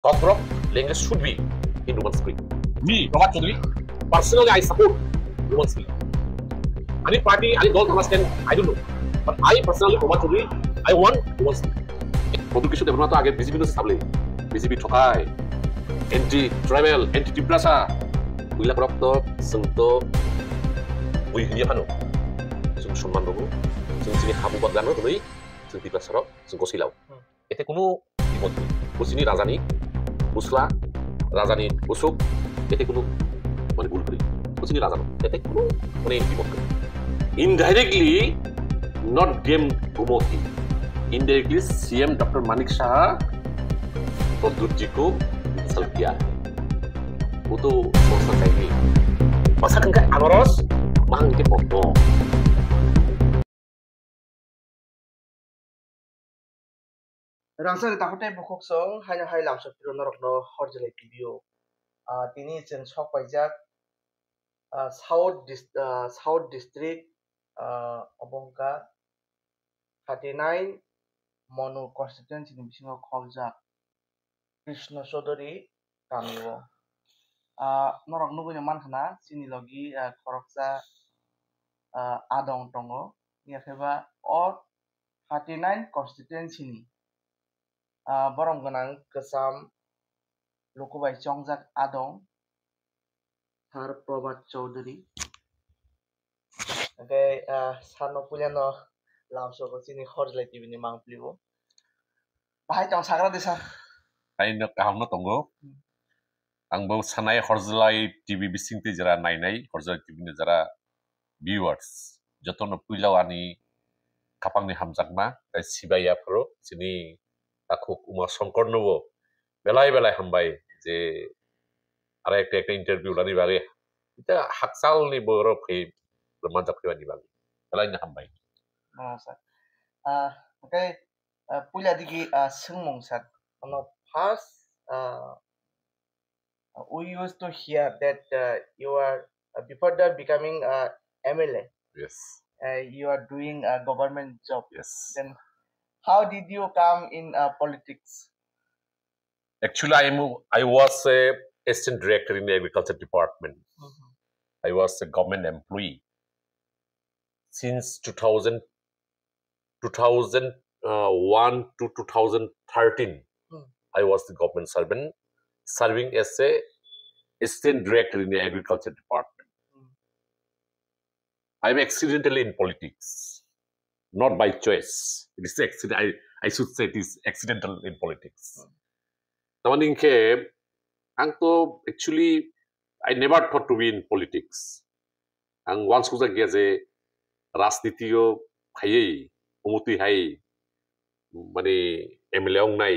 Cockroach language should be in Roman script. Me, Prabhat Chaudhary. Personally, I support Roman script. Any party, any don't understand, I don't know. But I personally, Prabhat Chaudhary, I want Roman script. Prabir কিশোর দেবনাথ আগে BJP no সাবলে BJP ঠকায় anti tribal anti Tiprasa উইলা প্রপ্ত जोंथ we Hiya Fanon जों সম্মান দবো जों जोंनि खाबु बागानो दबै जों टिप्रासाराव जों गसैलाव एते কোনো বিপদ নেই কুচিনি রাজানি মুসলা রাজানি অশোক এতে কোনো মানে ভুল করি কুচিনি রাজানো এতে কোনো মানে বিপদ নেই ইনডাইরেক্টলি নট গেম Gomati indirectly CM Dr. Manik Shah Pradyot ji को इंसल्ट किया है वो तो सोचना चाहिए masa kan Amaros mang ke foto Rangsar takotai bukok song hanya hai lamso piro norokno horjelai video tini chen sok paijak South District Obongka 39 Monu constituency ni bisingo kholjak Krishna Chaudhary kamio norok nugui mankhana chini logi khoroksa adong tongo niakheba or 39 constituency ni borong ganang kesam lukubai chongjak adong Sar Prabhat Chaudhary okay sano pulyano lamso ko chini horjelai tv ni mangplibo bahai tong sagra desa ayno kahamno tongo angbo sanai horjelai tv bisingte jara nainai horjelai tv ni jara viewers jotono puilaw ani kapangni hamjakma sibaya pro chini aku Uma Shankar nobo belai hambai je ara একটা interview লানি বাগে এটা হাকসালনি বড় ফে রমাঞ্চক ফেবানি বাগে belai na hambai sir okay puila digi sungmong sir first we used to hear that you are before the becoming MLA yes you are doing a government job yes then how did you come in politics actually I was a assistant director in the agriculture department I was a government employee since 2001 to 2013 I was the government servant serving as a assistant director in the agriculture department I'm accidentally in politics not by choice it is accident I should say it is accidental in politics tamaningke ang to actually I never thought to be in politics ang once kuja gya je rajnitiyo khayei umuti hai mane MLA ong nai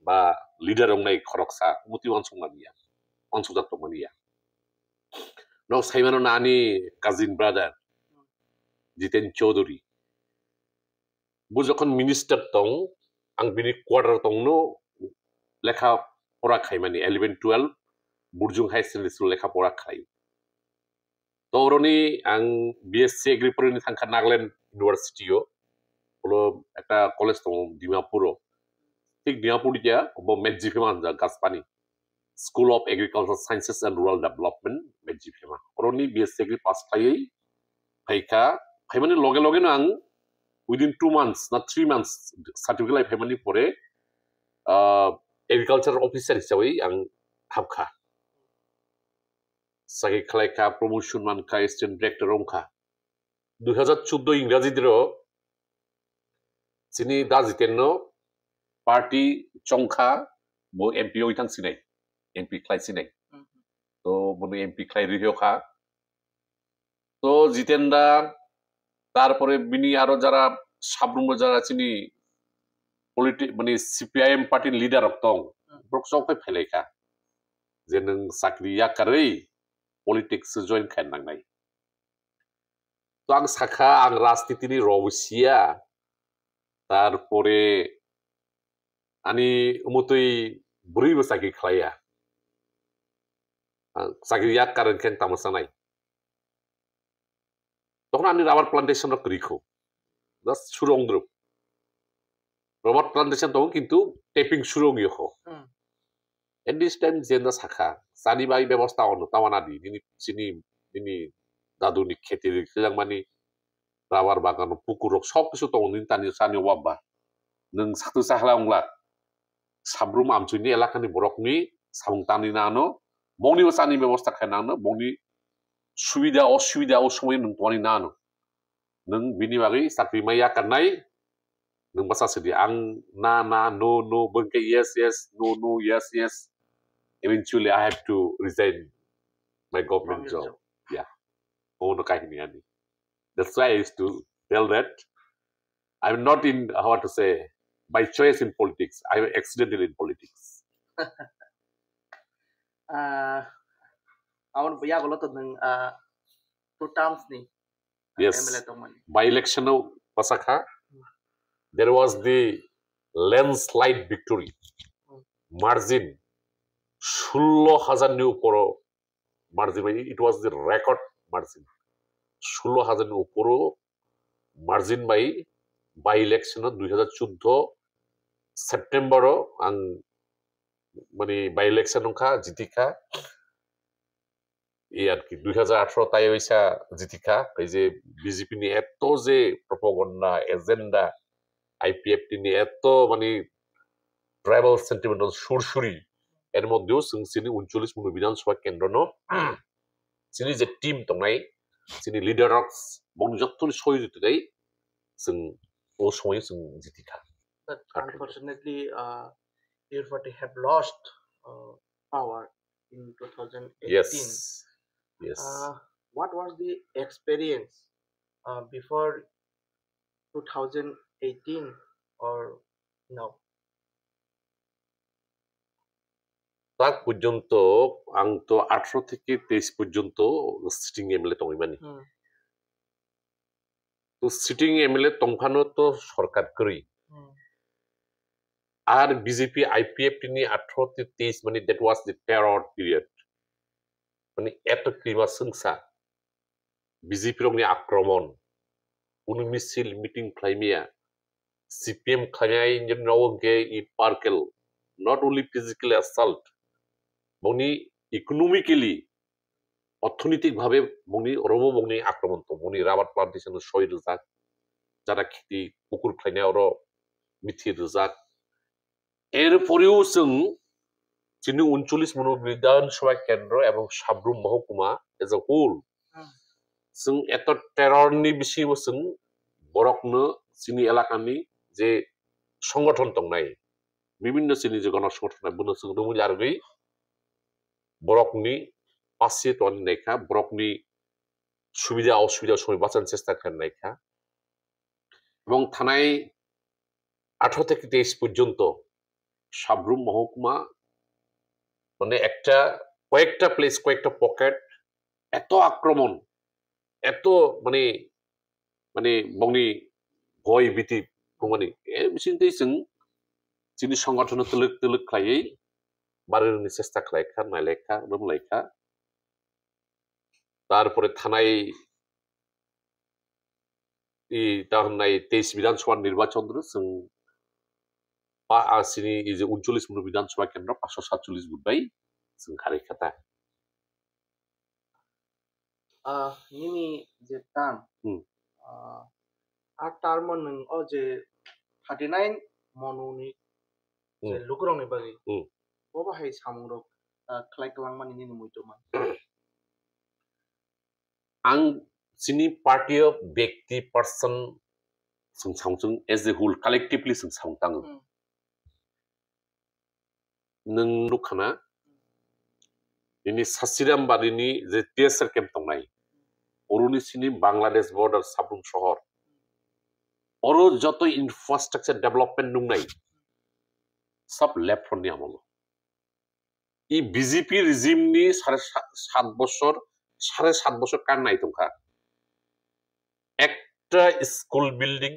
ba leader ong nai khoroksa umuti wansung mania wansung jat mania no saimano nani cousin brother Jiten Chaudhary bu যখন minister তং আং বিনি quarter তং no লেখা পড়া খাই মানে 11 12 বুরজুং high secondary school লেখা পড়া খাই তো ওরনি আং বিএসসি এগ্রিপরিনি থাঙ্কা নাগাল্যান্ড ইউনিভার্সিটিও হলো একটা কলেজ তং ডিমাপুরও ঠিক ডিমাপুরিয়া ও মেজিফেমা যা গাছপানি school of agriculture sciences and rural development Medziphema ওরনি বিএসসি এগ্রি পাস খাইই ফাইকা ফাইমানে লগে লগে না আং within 2 months not 3 months certificate lai phaimani pore agriculture officer hisabai ang thamkha sagi khlaika promotion man ka assistant director ongkha 2014 ইংরাজি দিরো চিনি দা জিতেননো পার্টি চংখা বো এমপি ওইথাং সিনাই এমপি ক্লাই সিনাই তো বনে এমপি ক্লাই রিহিওখা তো জিতেনদা তারপরে বিনি আরো যারা সাবরুম যারা চিনি মানে সিপিআইএম পার্টির লিডার অক্তং ব্রকসংখাই ফেলেখা যে নং চাকরি ইয়াকাरै পলিটিক্স জয়েন খাইनांनाय তো আং সাখা আং রাজনীতিনি রবসিয়া তারপরে আনি উমতই বুড়িবো চাকরি খাইয়া চাকরি ইয়াকারন কেন তামসানাই তখন আমি রাবার প্লান্টেশন করিখো জাস্ট সুরং দ্রুপ রাবার প্লান্টেশন তো কিন্তু টেপিং সুরং ইয়ো at this time jenda sakha sani bai ব্যবস্থা ono tawana di ini daduni kheti rilang mani rabar bagan pukurok sab kisu to nin tani sani wabba nung satu sahla sabrum amchuni elakani borokni samungtani nano bongni sani ব্যবস্থা khanano bongni সুবিধা অসুবিধা ও সময় নং তোনি নানো নং বিনি বাগै साख्रि माया kanai nung basa sedi ang na no bengke yes no yes eventually I have to resign my government From your job. Yeah. Oh no kahini ani. That's why I used to tell that I'm not in how to say by choice in politics. I'm accidental in politics. Awan punya kalau tuh neng 2 terms nih Yes. MLA teman. By election pasakha there was the landslide victory margin 16,000 উপরও margin it was the record margin 16,000 উপরও margin by election 2014 সেপ্টেম্বরও আং মানে by election খা জিতিখা এই আর কি 2018 তাই হইছা জিতিখা এই যে বিজেপি নি এত যে প্রপাগান্ডা এজেন্ডা আইপিএফ নি এত মানে ট্রাইবাল সেন্টিমেন্টাল সুরসুরি এর মধ্যেও সিনি 39 মুলুগ বিধানসভা কেন্দ্র ন সিনি যে টিম দंनाय সিনি লিডার অফ বং যতনি সহযোগিতা দেই जों ও সময় जों জিতিখা But unfortunately, your party have lost power in 2018. yes What was the experience before 2018 or now? তাক পর্যন্ত আং তো 18 থেকে 23 পর্যন্ত সিটিং এমএলএ তংইমানি তো সিটিং এমএলএ তংফানো তো সরকার করি আর বিজেপি আইপিএফ নি 18 থেকে 23 মানে that was the terror period মানে এত ক্রিমা সংসা বিজেপি রংনি আক্রমণ উনি মিছিল মিটিং ক্লাইমিয়া সিপিএম খাইয়াই নওগে ই পার্কেল নট অনলি ফিজিক্যালি অ্যাসাল্ট বংনি ইকোনমিক্যালি অর্থনৈতিকভাবে বংনি বংনি আক্রমণ তো বংনি রাবার প্লান্টেশন সয় রোজাক যারা খেতি পুকুর খাইনায়ার মিথি রোজাক এরপরেও जों যিনি 39 মুলুগ বিধানসভা কেন্দ্র এবং সাব্রুম মহকুমা এজ এ হোল जों এত টেররনি বিষয়ও जों বরকনো চিনি এলাকানি যে সংগঠন দंनाय বিভিন্ন চিনি যে গণসংগঠন বুনো जों রুমুল আরগৈ বরকনি পাশে তনি নাইখা বরকনি সুবিধা অসুবিধা সময় বাঁচানোর চেষ্টা করেন নাইখা এবং থানায় 18 থেকে 23 পর্যন্ত সাব্রুম মহকুমা মানে একটা কয়েকটা প্লেস কয়েকটা পকেট এত আক্রমণ এত মানে মানে বংনি ভয় ভীতি মানে এর বিষয়তেই जों যিনি সংগঠন তলক খাইयै বারেরনি চেষ্টা খাইখা নাইলেখা রমলাইখা তারপরে থানায় এই তাহনাই 23 বিধানসভা নির্বাচন जों আসিনি এই যে 39 মুলুগ বিধানসভা কেন্দ্র 547 ভোট বাই जों খারেখাতা Nini je tan a term nung o je 39 monuni je lukrong ni bagi bo bahai samurok khlai klang mani ni muitoman आं सिनी पार्टी ऑफ व्यक्ति पर्सन जों साउंजों एज ए होल कलेक्टिवली जों साउंताङो नों लुखाना इनि सासिराम बारिनि जे टेसर केम्प दंनाय अरुनि सिनि बांलादेश बॉर्डर साबरुम शहर अरो যত ইনফ্রাস্ট্রাকচার ডেভেলপমেন্ট নুংনাই সব লেফট ফ্রন্ট নি আমল ই বিজেপি রিজিম নি 7.5 বছর 7.5 বছর কার নাই তোমরা একটা স্কুল বিল্ডিং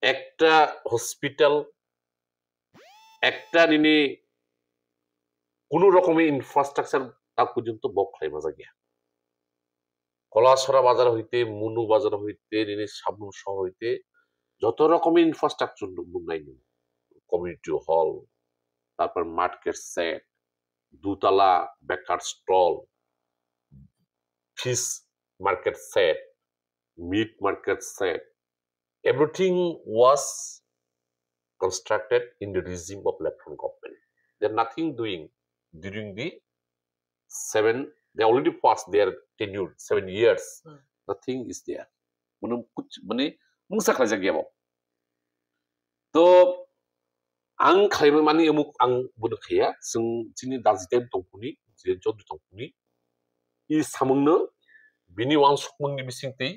একটা হসপিটাল একটা নিনি কোন রকমের ইনফ্রাস্ট্রাকচার তা পর্যন্ত বকলাই মাজা গিয়া কলাছড়া বাজার হইতে মুনু বাজার হইতে নিনি সাবরুম শহর হইতে যত রকমের ইনফ্রাস্ট্রাকচার নাই কমিউনিটি হল তারপর মার্কেট সেট, দুতলা baker stall, fish market set, meat market set, everything was constructed in the regime of left-hand government. They're nothing doing during the they already passed their tenure, 7 years. Nothing is there. Mane mungsa khala jagya bo. To ang khaima mani amuk ang bunu khaya sung chini dajitem tongpuni, je jodu tongpuni. I samungno bini wang sukmungni bisingtei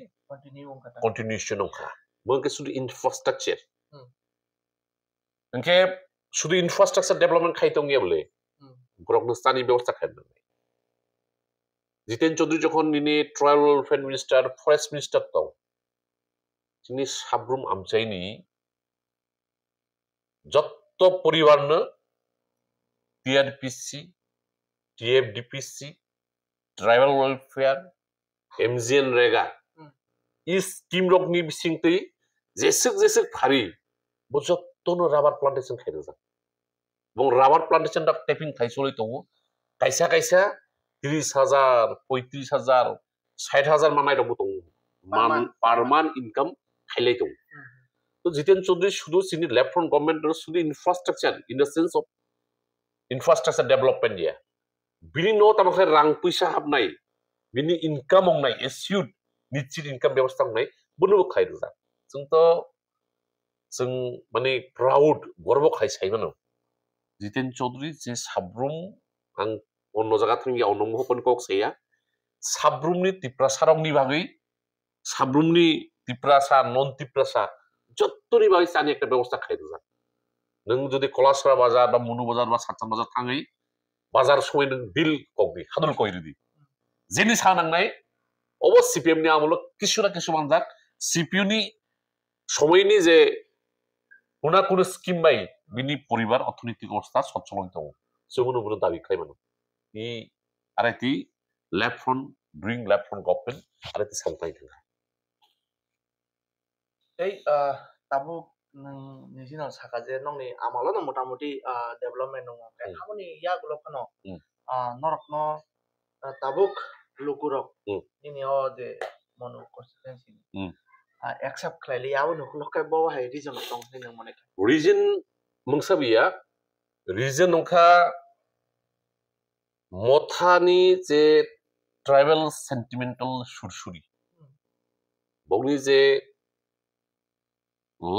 continuation ongkha. Mungkin sudah infrastructure. Mungkin sudah infrastructure development kaitung ya boleh. Borok nustani ବ୍ୟବস্থা খাইবে। জিতেন চৌধুরী যখন ini tribal welfare minister, forest minister tau. Ini sabrum amcaini jotto poribarna TRPC, TFDPC, tribal welfare, MGN Rega. 이 스킴 럭니 비싱트이 제스제스 파리 뭐저또는 라바 플란테이션 খাইরোজা এবং rubber plantation টা tapping খাইছলই তো কাইসা কাইসা 30,000 35,000 60,000 মানাই দব তো মান পারমান income খাইলাই তো তো জিতেন চৌধুরী শুধু সিনি লেফট ফ্রন্ট গভর্নমেন্টের শুধু infrastructure in the sense of infrastructure development দিয়া বিনি নো তামাখে রাং পয়সা হাবনাই বিনি ইনকাম অংনাই এসিউড निश्चित इनकम व्यवस्था नहीं बुनु खाई रुजा जों तो जों माने प्राउड गर्व खाई साइबानो जितेन चौधुरी जे साब्रुम आं अन्न जागा थंगि अनम हपन कक सैया साब्रुमनि तिप्रासारंनि बागै साब्रुमनि तिप्रासा नन तिप्रासा जत्तनि बागै सानि एकटा व्यवस्था खाई रुजा नों जुदि कलासरा बाजार बा मुनु बाजार बा सातसान बाजार थाङै बाजार सय नों बिल कगनि खादुल कइरुदि जेनि सानांनाय অবশ্য সিপিএম নি আমল কিছু না কিছু মানজাক সিপিইউ নি সময়নি যে কোনা কোন স্কিম বাই বিনি পরিবার অর্থনৈতিক অবস্থা সচ্ছলন দङ সেগুলো বড় দাবি খাইমানো ই আরেতি left front doing left front government আরেতি সামতাই থাকা এই তাবু নিজিনাল সাকাজে নংনি আমালো ন মোটামুটি ডেভেলপমেন্ট নङ খামনি ইয়াগুলো ফনো নরকন তাবুক lukurok ini de mono constituency accept clearly yawo no lokai bawa hai region tong ni mone region mungsabiya region nongkha mothani je tribal sentimental sursuri bogni je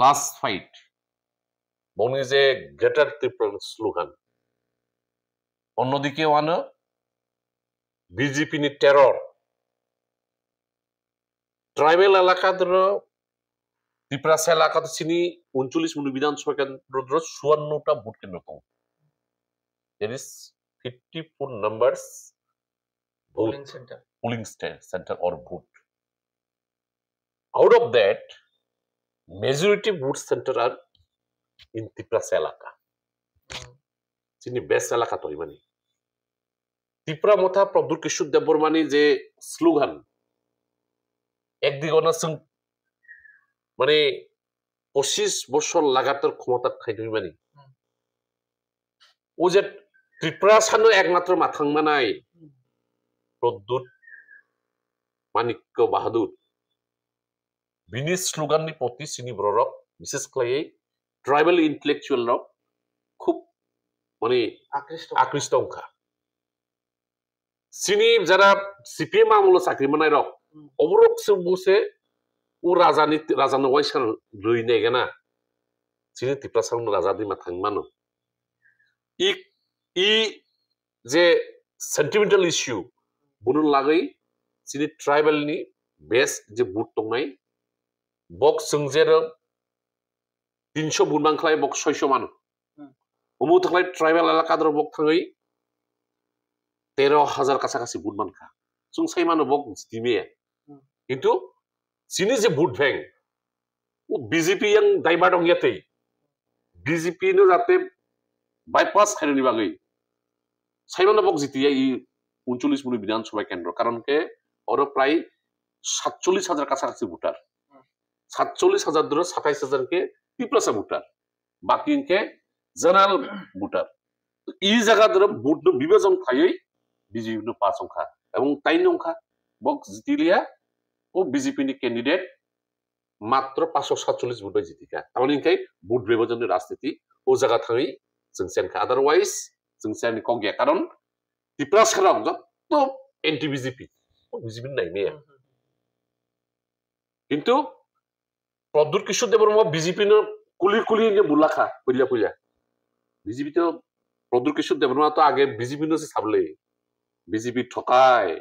last fight bogni je greater tripura slogan অন্যদিকে ওয়ানো BJP নি terror tribal এলাকাদের Tripura এলাকাতে চিনি 39 মুনি বিধানসভা কেন্দ্র 54টা vote কেন্দ্র দङ there is 54 numbers polling center or vote out of that majority vote center are in Tripura এলাকা চিনি বেস্ট এলাকা তো মানে ত্রিপুরা মথা প্রভুর কিশোর দেববর্মানি যে স্লোগান একদিকে অনাসং মানে 25 বছর লাগাতার ক্ষমতা খাইদুই মানি ও যে ত্রিপুরা সানো একমাত্র মাথাংমানাই প্রদ্যুৎ মানিক্য বাহাদুর বিনি স্লোগাননি প্রতি সিনি বড়রক বিশেষ করে ট্রাইবাল ইন্টেলেকচুয়াল রক খুব মানে আকৃষ্ট অংখা সিনি যারা সিপিএম আমল চাকরি মানাই রক অবরক বুসে ও রাজানো ওয়াইসান রই নেগেনা সিনি ত্রিপুরা সানো রাজা দিমা থাংমানো ই যে সেন্টিমেন্টাল ইস্যু বুনুন লাগै সিনি ট্রাইবেল नि बेस्ट जे बुट दंनाय बक्स जोंजेर 300 बुट मांखलाय बक्स 600 मान उमु थांलाय ट्राइबल एलाका दर बक थाङै 13,000 कासाकासि बुट मानखा जों साइमानो बक दिमे किन्तु सिनि जे बुट भें उ बीजेपी yang दाइबा दं यातै बीजेपी नो जाते बाइपास खाइनि बागै साइमानो बक जितिया इ 39 मुनि विधानसभा केन्द्र कारण के और प्राय 47,000 कासाकासि भोटार 47,000 धरो 27,000 के त्रिपुरा भोटार बाकी इनके जनरल भोटार এই জায়গা ধরে ভোট বিভাজন খাই বিজেপি পাঁচ সংখ্যা এবং তাই সংখ্যা বক জিতিলিয়া ও বিজেপি ক্যান্ডিডেট মাত্র 547 ভোট জিতিকা তার ভোট বিভাজনের রাজনীতি ও জায়গা থাকি जों सेनखा আদারওয়াইজ जों सेन कगिया কারণ ত্রিপুরা সারাও যত এন্টি বিজেপি বিজেপি নাই মেয়ে কিন্তু প্রদ্যুৎ কিশোর দেববর্মা বিজেপি কুলি যে বুলাখা কইলা বিজেপি তো প্রদ্যুৎ কিশোর দেববর্মা তো আগে বিজেপি সে সাবলে বিজেপি ঠকায়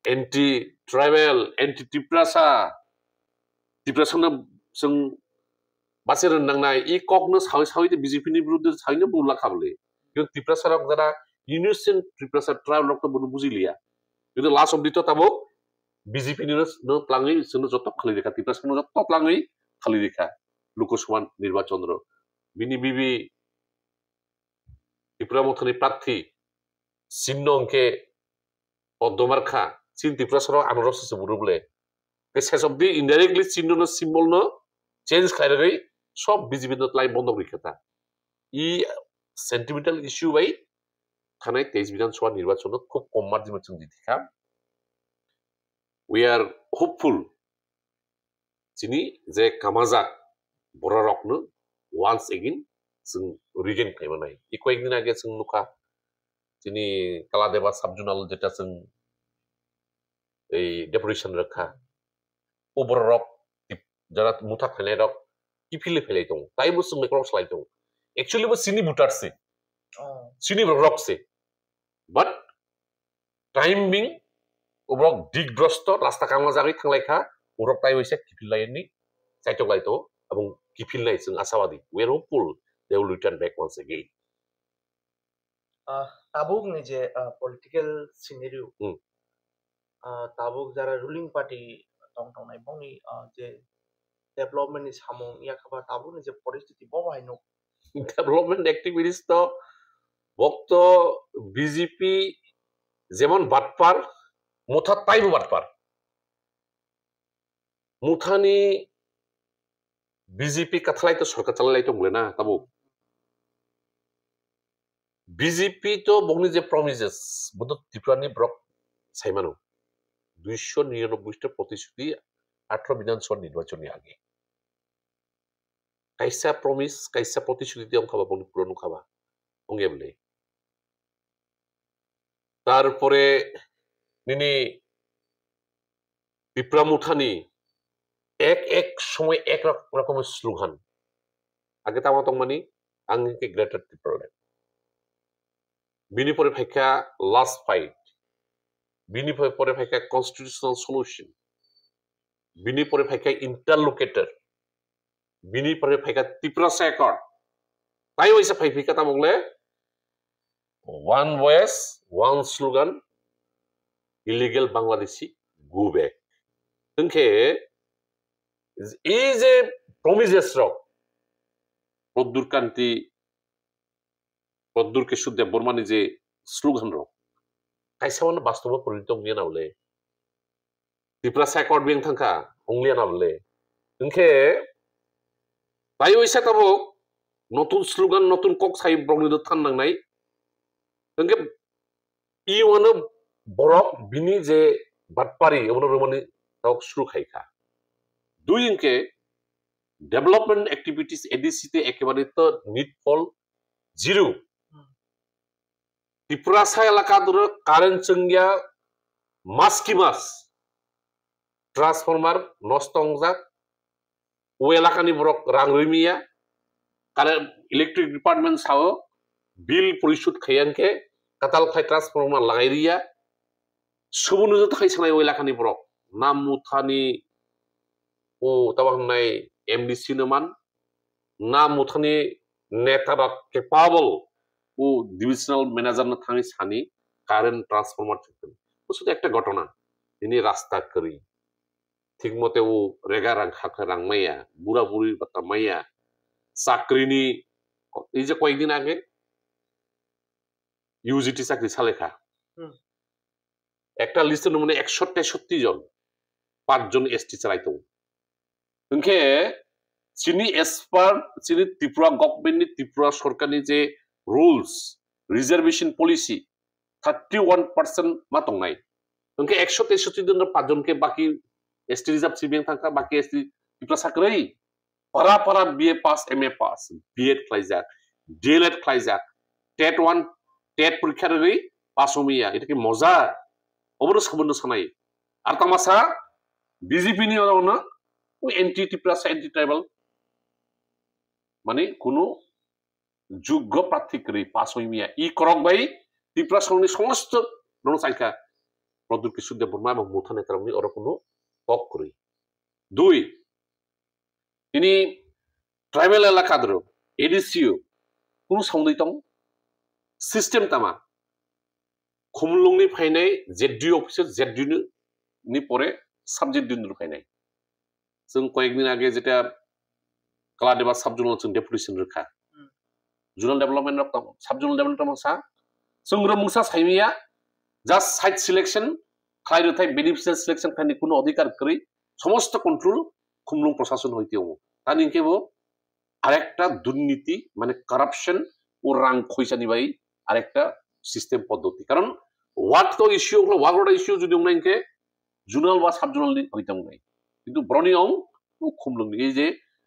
एंटी ट्राइबल एंटी टिप्रासा जों बासे रोंनांनाय इ ककनो सावै सावै बीजेपी नि बिरुद्ध सावैनो बुला खाबले किन्तु टिप्रासा रक जरा इनोसेंट टिप्रासा ट्राइबल रक तो बुजिलिया किन्तु लास्ट अफ दितो ताबो बीजेपी नि न प्लाङै जोंनो जत खालि रेखा टिप्रासा न जत प्लाङै खालि रेखा लोकसभा निर्वाचन र बिनि बिबि टिप्रा मथनि प्रार्थी चिन्ह अंके पद्ममार्खा चिन टिप्रासा आनारस से बुरुबले बे सेस अफ दि इनडाइरेक्टली चिन्ह न सिम्बल न चेंज खाइरगै सब बीजेपी न लाई बन्द रिखता इ सेंटिमेंटल इश्यू बाय थानाय 23 विधानसभा निर्वाचन खूब कम मार्जिन जों जितिखा वी आर होपफुल जिनि जे कामाजाक बरा रकनो वान्स अगेन जों रिगेन खाइमानाय इ कयेक दिन आगे जों नुखा जिनि कालादेबा सब जुनाल जेटा जों এই ডেপুটেশন রক্ষা ওবর রক যারা মুঠা ফেলে রক কি ফিলে ফেলে দं তাই বসে মেক্রস লাই दं एक्चुअली वो सिनी बुटार से सिनी रक से बट टाइमिंग ओब्रक दिग्द्रस्त रास्ता कामा जागै थांलायखा ओरक ताइ वैसे किफिलायनि साइटक लाइतो এবং किफिलनाय जों आशावादी we are hopeful they will return back once again ताबुक नि जे पॉलिटिकल सिनेरियो ताबुक जरा रुलिंग पार्टी दंथंनाय बंनि जे डेभलपमेन्टनि सामं याखबा ताबुक नि जे परिस्थिति बबाय नो डेभलपमेन्ट एक्टिविटीज तो वक्त बीजेपी जेमन बाटपार मुथा ताइबो बाटपार मुथानि बीजेपी कथलाय तो सरकार चलाय तो मोना ताबुक बीजेपी तो बंनि जे प्रमिसेस बद त्रिपुरानि ब्रक साइमानो 299 प्रतिश्रुति 18 विधानसभा निर्वाचन आगे कैसा प्रमिस कैसा प्रतिश्रुति दिया खाबा बंनि पुरानो खाबा अंगेबले तारपरे निनि त्रिपुरा मुठानि एक समय एक रकम स्लोगान आगे तामा तंमानि आंनि ग्रेटर त्रिपुरा बिनि परे फाइका लास्ट फाइट बिनि परे फाइका कन्स्टिट्यूशनल सल्यूशन बिनि परे फाइका इंटरलोकेटर बिनि परे फाइका त्रिपुरा सेकर्ड ताइ वैसा फाइफिका तामंगले one voice one slogan illegal Bangladeshi go back तंखे এই যে প্রমিসেস রক প্রদ্যুৎ কিশোর দেববর্মানি যে স্লোগান রক কাইসাवन বাস্তব পরিণত নিয়ে নাওলে ত্রিপুরা সেকর্ড বেং থাকা অংলিয়া নাবলে তंखे তাই ওইসা তাবো নতুন স্লোগান নতুন কক সাই ব্রংনিদ থাননাंनाय তंखे ইওয়ানো বরক বিনি যে বাটপারি ওনো রমানি তাওক শুরু খাইখা দুই ইনকে डेवलपमेंट एक्टिविटीज एडीसी ते एकेबारे तो नीडफुल जीरो त्रिपुरा सा एलाका दर कारेन्ट संगिया मास की मास ट्रांसफॉर्मर नष्ट अंगजाक ओ एलाकानि बरक रां रैमिया कारेन्ट इलेक्ट्रिक डिपार्टमेंट साव बिल परिशोध खैयांके काताल खाय ट्रांसफॉर्मर लागायरिया सुबुनु जत खायसनाय ओ एलाकानि बरक नाम मुथानि ओ ताबांनाय एमडीसी नमान नाम मुथानि नेता केपाबल ও ডিভিশনাল ম্যানেজার না থানি সানি কারেন্ট ট্রান্সফরমার থাকতেন ও শুধু একটা ঘটনা তিনি রাস্তা করি ঠিকমতে ও রেগা রাং খাখা রাং মাইয়া বুড়া বুড়ি বাতা মাইয়া চাকরিনি এই যে কয়েকদিন আগে ইউজিটি চাকরি সালেখা একটা লিস্টের মানে 163 জন 5 জন এসটি চালাইতো তंखे চিনি এসপার চিনি ত্রিপুরা গভর্নমেন্টনি ত্রিপুরা সরকারনি যে rules reservation policy 31% मा दंनाय उनके 163 जन 5 जन के बाकी एसटी रिजर्व सिबिं थांखा बाकी एसटी पिपला साख्रै para para BA pass MA pass BEd खालायजाक DLED खालायजाक टेट 1 टेट परीक्षा रै पास होमिया এটা কি মজা অবরো সম্বন্ধ সানাই আর তামাসা বিজেপি নি ওনা ও এন্টি টিপ্রাস এন্টি ট্রাইবাল মানে কোনো যোগ্য প্রার্থী করে পাস হইমিয়া ই করক ভাই ত্রিপুরাসংনি সমস্ত জনসংখ্যা প্রদুর কিছু দেবর্মা এবং মুথানে তারমনি ওর কোনো পক করি দুই তিনি ট্রাইবেল এলাকা ধরো এডিসিও কোন সংদিতং সিস্টেম তামা খুমলুংনি ফাইনাই জেডডি অফিসার জেডডি নি পরে সাবজেক্ট দিন ফাইনাই जों কয়েকদিন আগে যেটা কালাদেবা সাব জোনাল जों ডেপুটেশন রখা জোনাল ডেভেলপমেন্ট রকম সাব জোনাল ডেভেলপমেন্ট সা जों রমুসা সাইমিয়া জাস্ট সাইট সিলেকশন খাইরথাই বেনিফিশিয়ারি সিলেকশন খানি কোনো অধিকার করি সমস্ত কন্ট্রোল খুমলুং প্রশাসন হইতেও তানি কেবো আরেকটা দুর্নীতি মানে কারাপশন ও রাং খইসানি বাই আরেকটা সিস্টেম পদ্ধতি কারণ ওয়াট তো ইস্যু হলো ওয়াগড়া ইস্যু যদি উনাইকে জোনাল বা সাব জোনাল হইতাম নাই কিন্তু ব্রনিয়ং ও খুমলুং এই যে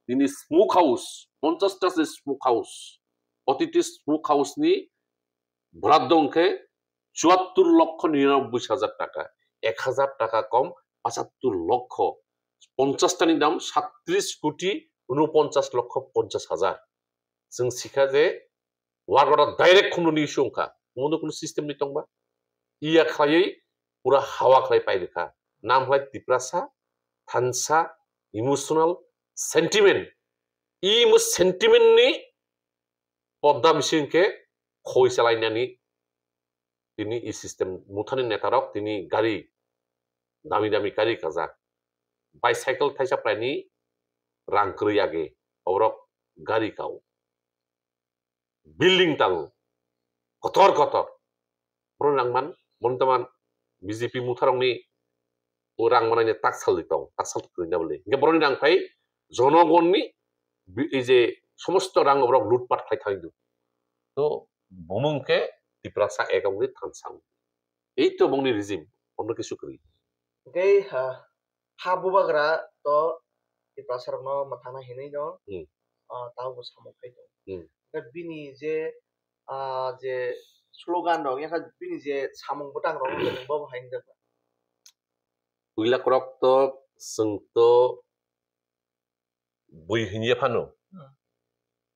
তিনি স্মোক হাউস 50টা স্মোক হাউস প্রতিটি স্মোক হাউস নি বরাদ্দ অঙ্কে 74,99,000 টাকা 1,000 টাকা কম 75 লক্ষ 50টানি দাম 37,49,50,50,000 जों सिखा जे वागड़ा डायरेक्ट खुमलुनि इशुंखा मोनो कोनो सिस्टेम नि तंबा इया खायै पुरा हावा खाय पाइलखा नाम हय तिप्रासा थानसा इमोशनल सेंटिमेंट इमो सेंटिमेंट नि पद्दा मिसिंके खय चालायनानि তিনি ই সিস্টেম মুথানি নেতারক তিনি গাড়ি দামি দামি গাড়ি কাজা বাইসাইকেল থাইসা প্রায়নি রাং করি আগে অবরক গাড়ি কাও বিল্ডিং টাঙো কতর কতর প্রনাংমান বর্তমান বিজেপি মুথারংনি ও রাং মানাইনে তাকসাল দিতং তাকসাল কইনা বলে গে বরনি রাং ফাই জনগণনি এই যে সমস্ত রাং অবরক লুটপাট খাই থাইদু তো বমুংকে ত্রিপুরাসা একমনি থানসাং এই তো বংনি রিজিম অন্য কিছু করি গে হাবুবাগ্রা তো ত্রিপুরাসারনো মাথানা হেनै দं তাও সামো খাই दं दा बिनि जे जे स्लोगान दं याखा बिनि जे सामं बटां रं नंबो बाहायनो दं उइला करक तो जोंतो बयहिनिया फानो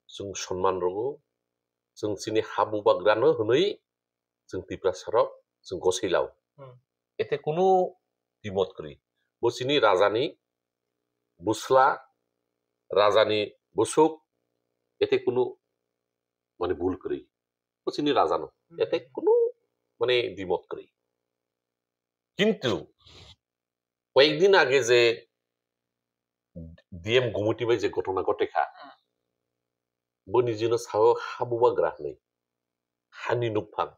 जों सन्मान रगो जों सिनि हाबु बाग्रानो हनै जों त्रिपुरासारक जों गसैलाव एते कोनो दिमत करी बसिनि राजानि बुस्ला राजानि बुसुक एते कोनो माने भूल करी बसिनि राजानो एते कोनो माने दिमत करी किन्तु কয়েকদিন আগে যে ডিএম গুমতি বাই যে ঘটনা ঘটেখা বনি জিনো সাও হাবুবা গ্রাহनै হানি নুফাং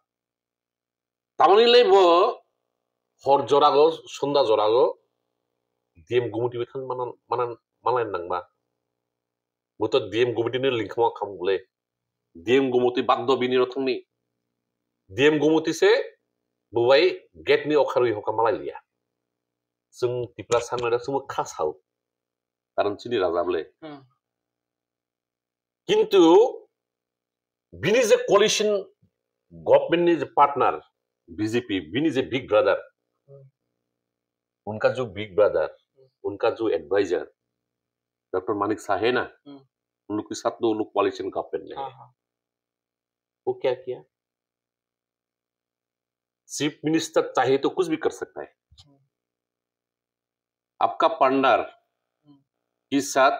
তামানিলাই ব হর জরাগো সন্ধ্যা জরাগো ডিএম গুমতি বাই খান মানান মানান মালান নাংবা বতো ডিএম গুমতিनो लिंखमा खामगले ডিএম গুমতি বাদ্য বিনির থাংনি ডিএম গুমতি সে বুবাই गेटनि अखारुइ हका मालाइलिया जों ত্রিপুরাসার माने सुमु खासाव कारण सिनि राजाबले किंतु बिनि जे कोलिशन गवर्नमेंट नि जे पार्टनर बीजेपी बिनि जे बिग ब्रदर उनका जो बिग ब्रदर उनका जो एडवाइजर डॉक्टर मानिक शाह है ना उन लोग के साथ दो लोग कोलिशन गवर्नमेंट ने वो क्या किया चीफ मिनिस्टर चाहे तो कुछ भी कर सकता है आपका पार्टनर के साथ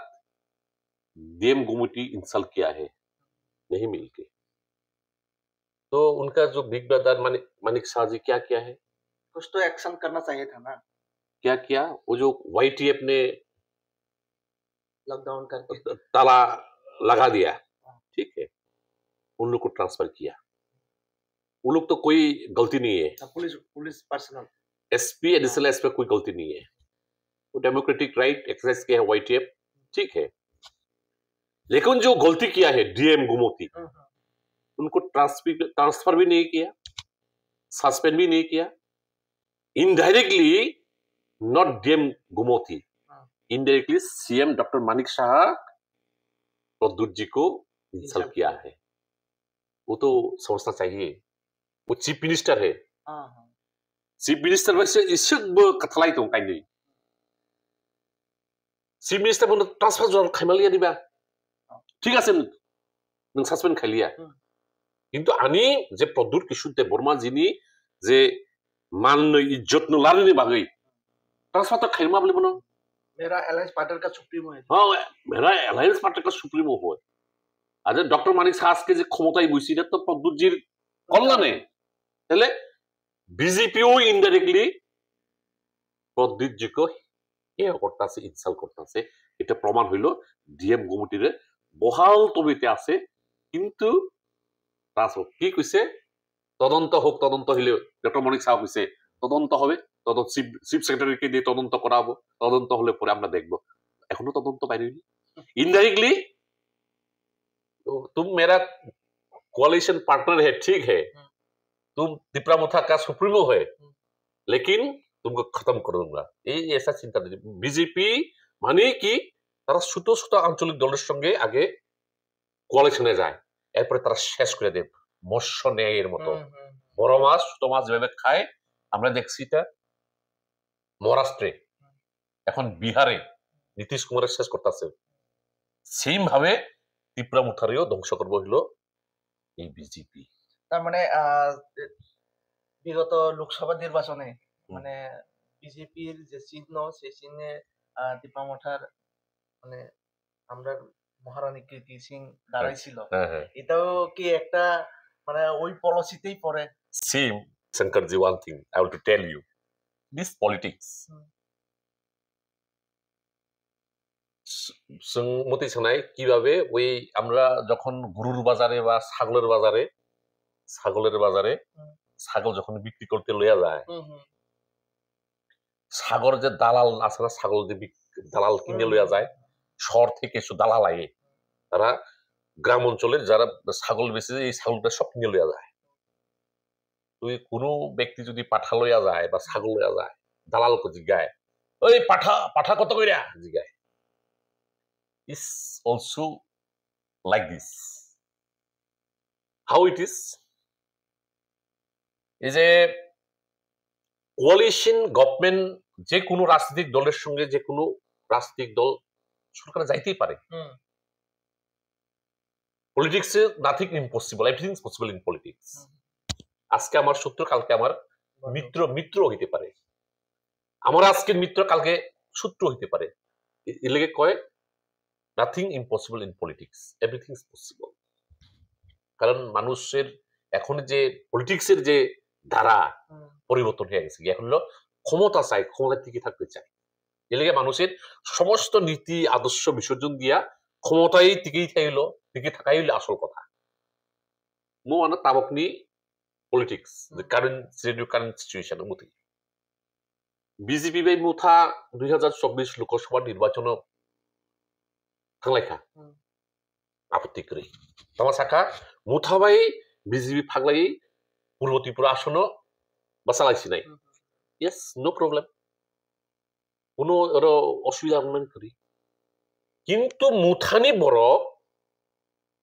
डीएम गुमती इंसल्ट किया है नहीं मिलके तो उनका जो बिग ब्रदर मानिक शाह जी क्या किया है कुछ तो एक्शन करना चाहिए था ना क्या किया वो जो YTF ने लॉकडाउन करके ताला लगा दिया ठीक है उन लोग को ट्रांसफर किया वो लोग तो कोई गलती नहीं है police personal SP additional SP कोई गलती नहीं है वो डेमोक्रेटिक राइट एक्सरसाइज किया है YTF ठीक है लेकिन जो गलती किया है डीएम गुमती उनको ट्रांसफर भी नहीं किया, सस्पेंड भी नहीं किया। Indirectly not DM Gomati, indirectly CM doctor Manik Saha Pradyot ji को इंसल्ट किया है। वो तो समझना चाहिए, वो चीफ मिनिस्टर है। चीफ मिनिस्टर वैसे इससे कथलाई तो कहीं नहीं। चीफ मिनिस्टर को ट्रांसफर जो खाइमालिया दिबा ठीक আছে नों सस्पेंड खालिया किंतु आनी जे प्रद्युत किशोर देबबर्मा जीनि जे मान इज्जत न लारिनि बागै ट्रांसफर तो खाइमा बोले बनो मेरा अलायंस पार्टनर का सुप्रीमो है। हाँ, मेरा अलायंस पार्टनर का सुप्रीमो है। आज डॉक्टर मानिक शाह के जे क्षमताय बुझी तो प्रद्युत जीर कल्याणे তাহলে বিজেপিও ইনডাইরেক্টলি প্রদ্যুৎ জিকে এ করতেছে, ইনসাল্ট করতেছে। এটা প্রমাণ হইল ডিএম গুমটিরে বহাল তবিতে আছে। কিন্তু কি কইছে তদন্ত হোক, তদন্ত হইলে ডক্টর মানিক শাহ কইছে তদন্ত হবে, তদন্ত চিফ সেক্রেটারিকে দিয়ে তদন্ত করাবো, তদন্ত হলে পরে আমরা দেখবো। এখনো তদন্ত বাইরেনি। ইনডাইরেক্টলি तुम मेरा कोaliशन पार्टनर है, ठीक है, तुम तिप्रामुथा का सुप्रीमो है, लेकिन तुमको खत्म कर दूंगा। ये ऐसा चिंता नहीं। बीजेपी माने कि তারা ছোট ছোট আঞ্চলিক দলের সঙ্গে আগে কোয়ালিশনে যায়, এরপরে তারা শেষ করে দেয় মৎস্য ন্যায়ের মতো। বড় মাছ ছোট মাছ যেভাবে খায় আমরা দেখছি এটা মহারাষ্ট্রে, এখন বিহারে নীতিশ কুমারের শেষ করতেছে। সেম ভাবে ত্রিপুরামুথারেও ধ্বংস করবো হলো এই বিজেপি। তার মানে বিগত লোকসভা নির্বাচনে মানে বিজেপির যে চিহ্ন সেই চিহ্নে ত্রিপুরামুথার মানে আমরা মহারানী কীর্তি সিং দাঁড়াইছিল, এটাও কি একটা মানে ওই পলিসিতেই পড়ে? Same Shankar ji, one thing I want to tell you, this politics মতি ছানায় কিভাবে ওই আমরা যখন গরুর বাজারে বা ছাগলের বাজারে ছাগল যখন বিক্রি করতে লইয়া যায়, সাগর যে দালাল আছে না, ছাগল যে দালাল কিনে লইয়া যায় শহর থেকে, এসে দালাল আগে তারা গ্রাম অঞ্চলের যারা ছাগল বেঁচে এই ছাগলটা সব কিনে লইয়া যায়। তুই কোনো ব্যক্তি যদি পাঠা লইয়া যায় বা ছাগল লইয়া যায়, দালালকে জিজ্ঞায় ওই পাঠা কত কইরা জিজ্ঞায়। is also like this. How it is a coalition government, যে কোনো রাজনৈতিক দলের সঙ্গে যে কোনো রাজনৈতিক দল সরকারে যাইতেই পারে। পলিটিক্সে nothing impossible, everything is possible in politics. আজকে আমার শত্রু কালকে আমার মিত্র হইতে পারে, আমার আজকের মিত্র কালকে শত্রু হইতে পারে। এর লেগে কয় nothing impossible in politics, everything is possible. কারণ মানুষের এখন যে পলিটিক্সের যে ধারা পরিবর্তন হয়ে গেছে, এখন হলো ক্ষমতা চাই, ক্ষমতার টিকে থাকতে চাই। এর লেগে মানুষের সমস্ত নীতি আদর্শ বিসর্জন দিয়া ক্ষমতায় টিকে থাকাই হইলো আসল কথা। মো মানে তাবকনি পলিটিক্স কারেন্ট সিচুয়েশন মতে বিজেপি বাই মুথা 2024 লোকসভা নির্বাচন थांलायखा आपत्ति करी तमा साखा मुथाबाई बीजेपी फागलाई पूर्व त्रिपुरा आसन बसालाइसिनाय यस नो प्रॉब्लम कोनो असुविधा मन करी किंतु मुथानि बर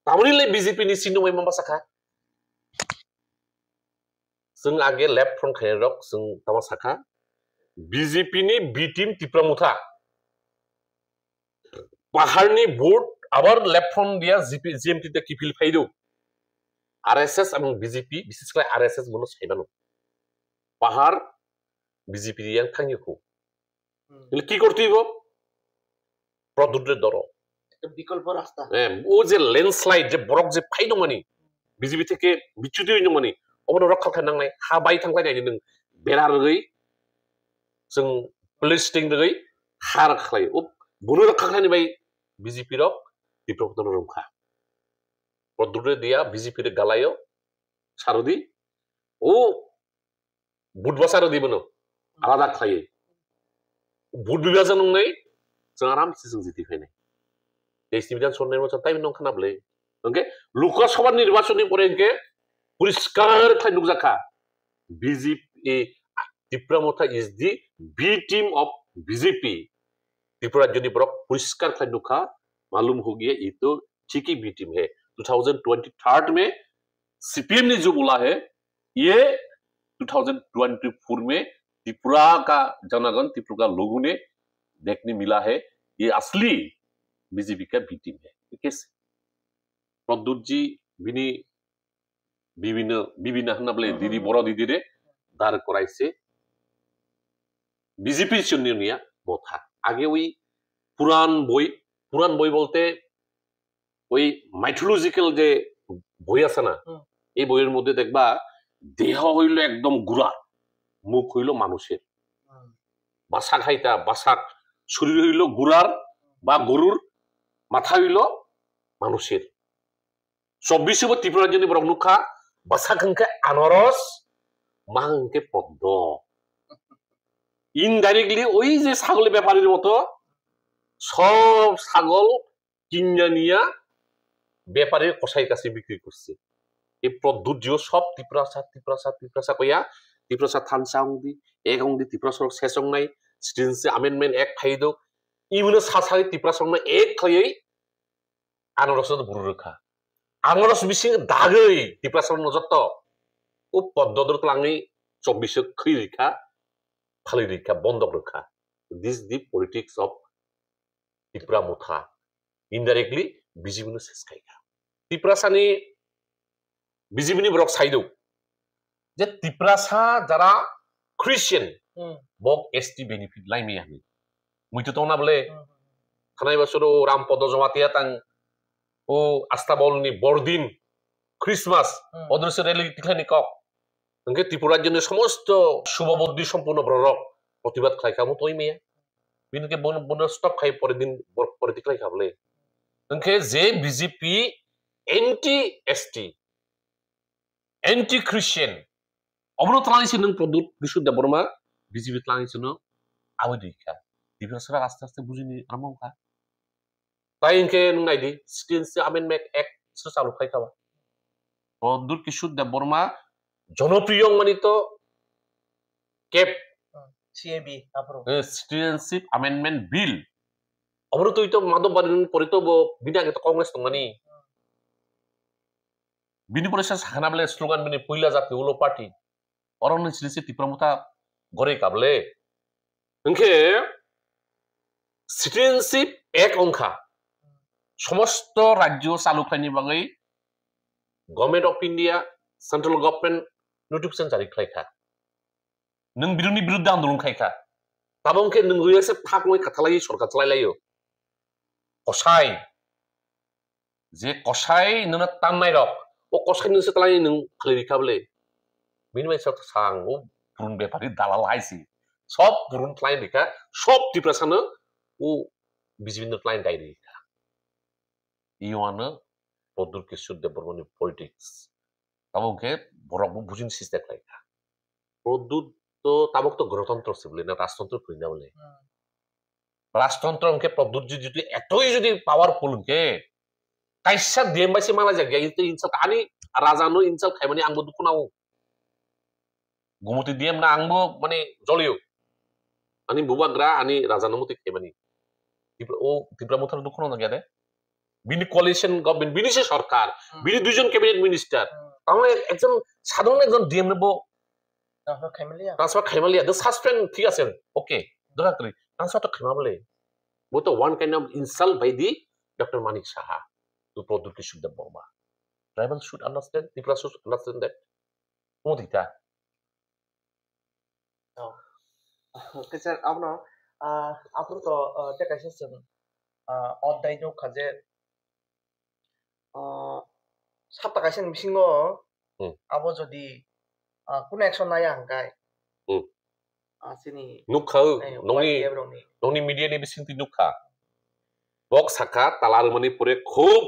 तामनिले बीजेपी नि सिनो मै माबा साखा जों आगे लेफ्ट फ्रंट खायरक जों तमा साखा बीजेपी नि बी टीम त्रिपुरा मुथा পাহাড়নি ভোট আবার লেফট ফ্রন্ট দিয়া জিএমটি তে কিফিল ফাইদো আরএসএস এবং বিজেপি বিশেষ করে আরএসএস মনো সাইবানো পাহাড় বিজেপি ইয়াং থাঙ্গিকো তাহলে কি করতে হইব প্রদ্যুৎরে দর একটা বিকল্প রাস্তা ও যে ল্যান্ডস্লাইড যে বরক যে ফাইনো মানি বিজেপি থেকে বিচ্যুতি হইনো মানি অবন রক্ষা খানাंनाय हा बाय थांलाय नायनि नों बेरा रगै जों पुलिस स्टिंग रगै हा रखाय ओ बुनो रखा खानि बाय बीजेपी रक त्रिपुरा रंखा प्रद्युत्रे दिया बीजेपी रे गालायो सारदी ओ बुधबासार दिबनो आलादा खायो बुध बिभाजन नंनाय जों आराम से जों जिति फैनाय देशनि बिधान सन्नाय मथा टाइम नं खानाबले ओके लोकसभा निर्वाचननि परे इनके परिष्कार खालामनो जाखा BJP Tripura Motha is the B team of BJP Tripura राज्य नि बरक परिष्कार खालामनो खा मालूम हो गया ये तो ठीक ही बी टीम है 2023 में सीपीएम ने जो बोला है ये 2024 में त्रिपुरा का जनगण त्रिपुरा का लोगों ने देखने मिला है ये असली बीजेपी का बी टीम है कैसे प्रद्युत जी बिनी विभिन्न होनब्ले दिदी बड़ दिदी रे दार कराइसे बीजेपी चुनिया मोथा आगे वही पुरान বই বলতে ওই মাইথোলজিক্যাল যে বই আছে না এই বইয়ের মধ্যে দেখবা দেহ হইল একদম গুড়া মুখ হইল মানুষের বাসা খাইতা বাসা শরীর হইল গুড়ার বা গরুর মাথা হইল মানুষের 24 ত্রিপুরা রাজ্যনি বরংনুখা বাসা খানকে আনারস মাংকে পদ্ম ইনডাইরেক্টলি ওই যে ছাগলের ব্যাপারীর মতো সব ছাগল কিনা নিয়া ব্যাপারীর কসাই কাছে বিক্রি করছে এই পদ্ধতিও সব ত্রিপুরা কইয়া ত্রিপুরা থানসাং দি একং দি ত্রিপুরা সরক সেসং নাই সিটিজেনশিপ अमेंडमेंट এক ফাইদো ইমুনো সাসাই ত্রিপুরা সরক এক খাই আনারস বুরু রখা আনারস বিসিং দাগৈ ত্রিপুরা সরক নজত ও পদ্ধতির তলাঙি 24 খৈ রেখা ফালি রেখা বন্ধক রখা this the politics of Tripura Motha indirectly BJP ने सेसखाइगा त्रिपुरा सानि बीजेपी नि ब्रक साइदौ जे त्रिपुरा सा जरा क्रिश्चियन बक एसटी बेनिफिट लाइमे आनि मुइतो तो ना बोले थानाय बसरो रामपद जमातिया तां ओ आस्ताबलनि बरदिन क्रिसमास अदृश्य रेली तिखलानि कक ओंके त्रिपुरा राज्यनि समस्त शुभबुद्धि सम्पूर्ण ब्ररक प्रतिबाद खाइखामु तोइमेया बिनके बोनो स्टॉप खाई पॉलिटिकल खाबले उनके जे BJP anti ST anti Christian अबनो तलानि से नों प्रदुत बिशु देबरमा बीजेपी तलानि से नो आवदिखा दिबसरा आस्ते आस्ते बुजिनि आरमखा ताइ इनके नों नायदि सिटिजेनशिप अमेंडमेंट एक्ट सो चालु खाइ खाबा प्रदुत किशु देबरमा जनप्रिय मानि तो cap CAB apro Citizenship Amendment Bill abro to ito mado barin porito bo bina kita Congress tongani bini poresa sakana bele slogan bini puila jati ulo party oron silisi tipramuta gore kable unke citizenship ek ongkha somosto rajyo salukani bagai Government of India Central Government notification jari khlaikha नों बिरुनि बिरुद्ध आन्दोलन खायखा ताबंके नों रियसे फाकलय खाथालाय सरकार चलायलायो कसाय जे कसाय नों ताननाय रक ओ कसाय नोंसो तलाय नों खालिरिखाबले बिनि माइसा सां ओ पुरुन बेपारि दालाल आइसि सब पुरुन क्लाइन दिखा सब टिप्रासानो ओ बिजिबिन क्लाइन गायरिखा इवानो पदुर के शुद्ध बर्मनि पॉलिटिक्स ताबंके बरक बुजिन सिस्टेम खायखा पदुर तो ताबक तो गणतंत्र से बोले ना राजतंत्र कोई ना बोले राजतंत्र उनके पद्धति जुदी एतोई जुदी पावरफुल उनके कैसा देमबासी माला जगह itu insal ani raja no insal खायमानि आंबो दुखु नाव गुमति देम ना आंबो माने जलियो ani बुबाग्रा ani राजा no मुति खायमानि ओ त्रिपुरा मोथार दुखु ना गया दे बिनि कोalition गभर्नमेंट बिनि से सरकार बिनि दुइजन कैबिनेट मिनिस्टार तामाने एकजन साधारण एकजन डीएम नेबो ट्रांसफर खाइमालिया द सस्पेंड ठीक আছে ओके दरा करी ट्रांसफर तो खाइमाबले वो तो one kind of insult by the doctor Manik Saha to Pradyot की शुद्ध बर्मा tribal should understand people should understand that मोदिता ओके सर आपनो आपरो तो टेकाइसे सन अदाय नो खाजे साता काइसे मिसिंगो आबो जदि कुन एक्शन नाया हंगाय सिनि नुखा नंनि मीडिया नि बिसिंति नुखा बक साखा तालारमनि पुरे खूब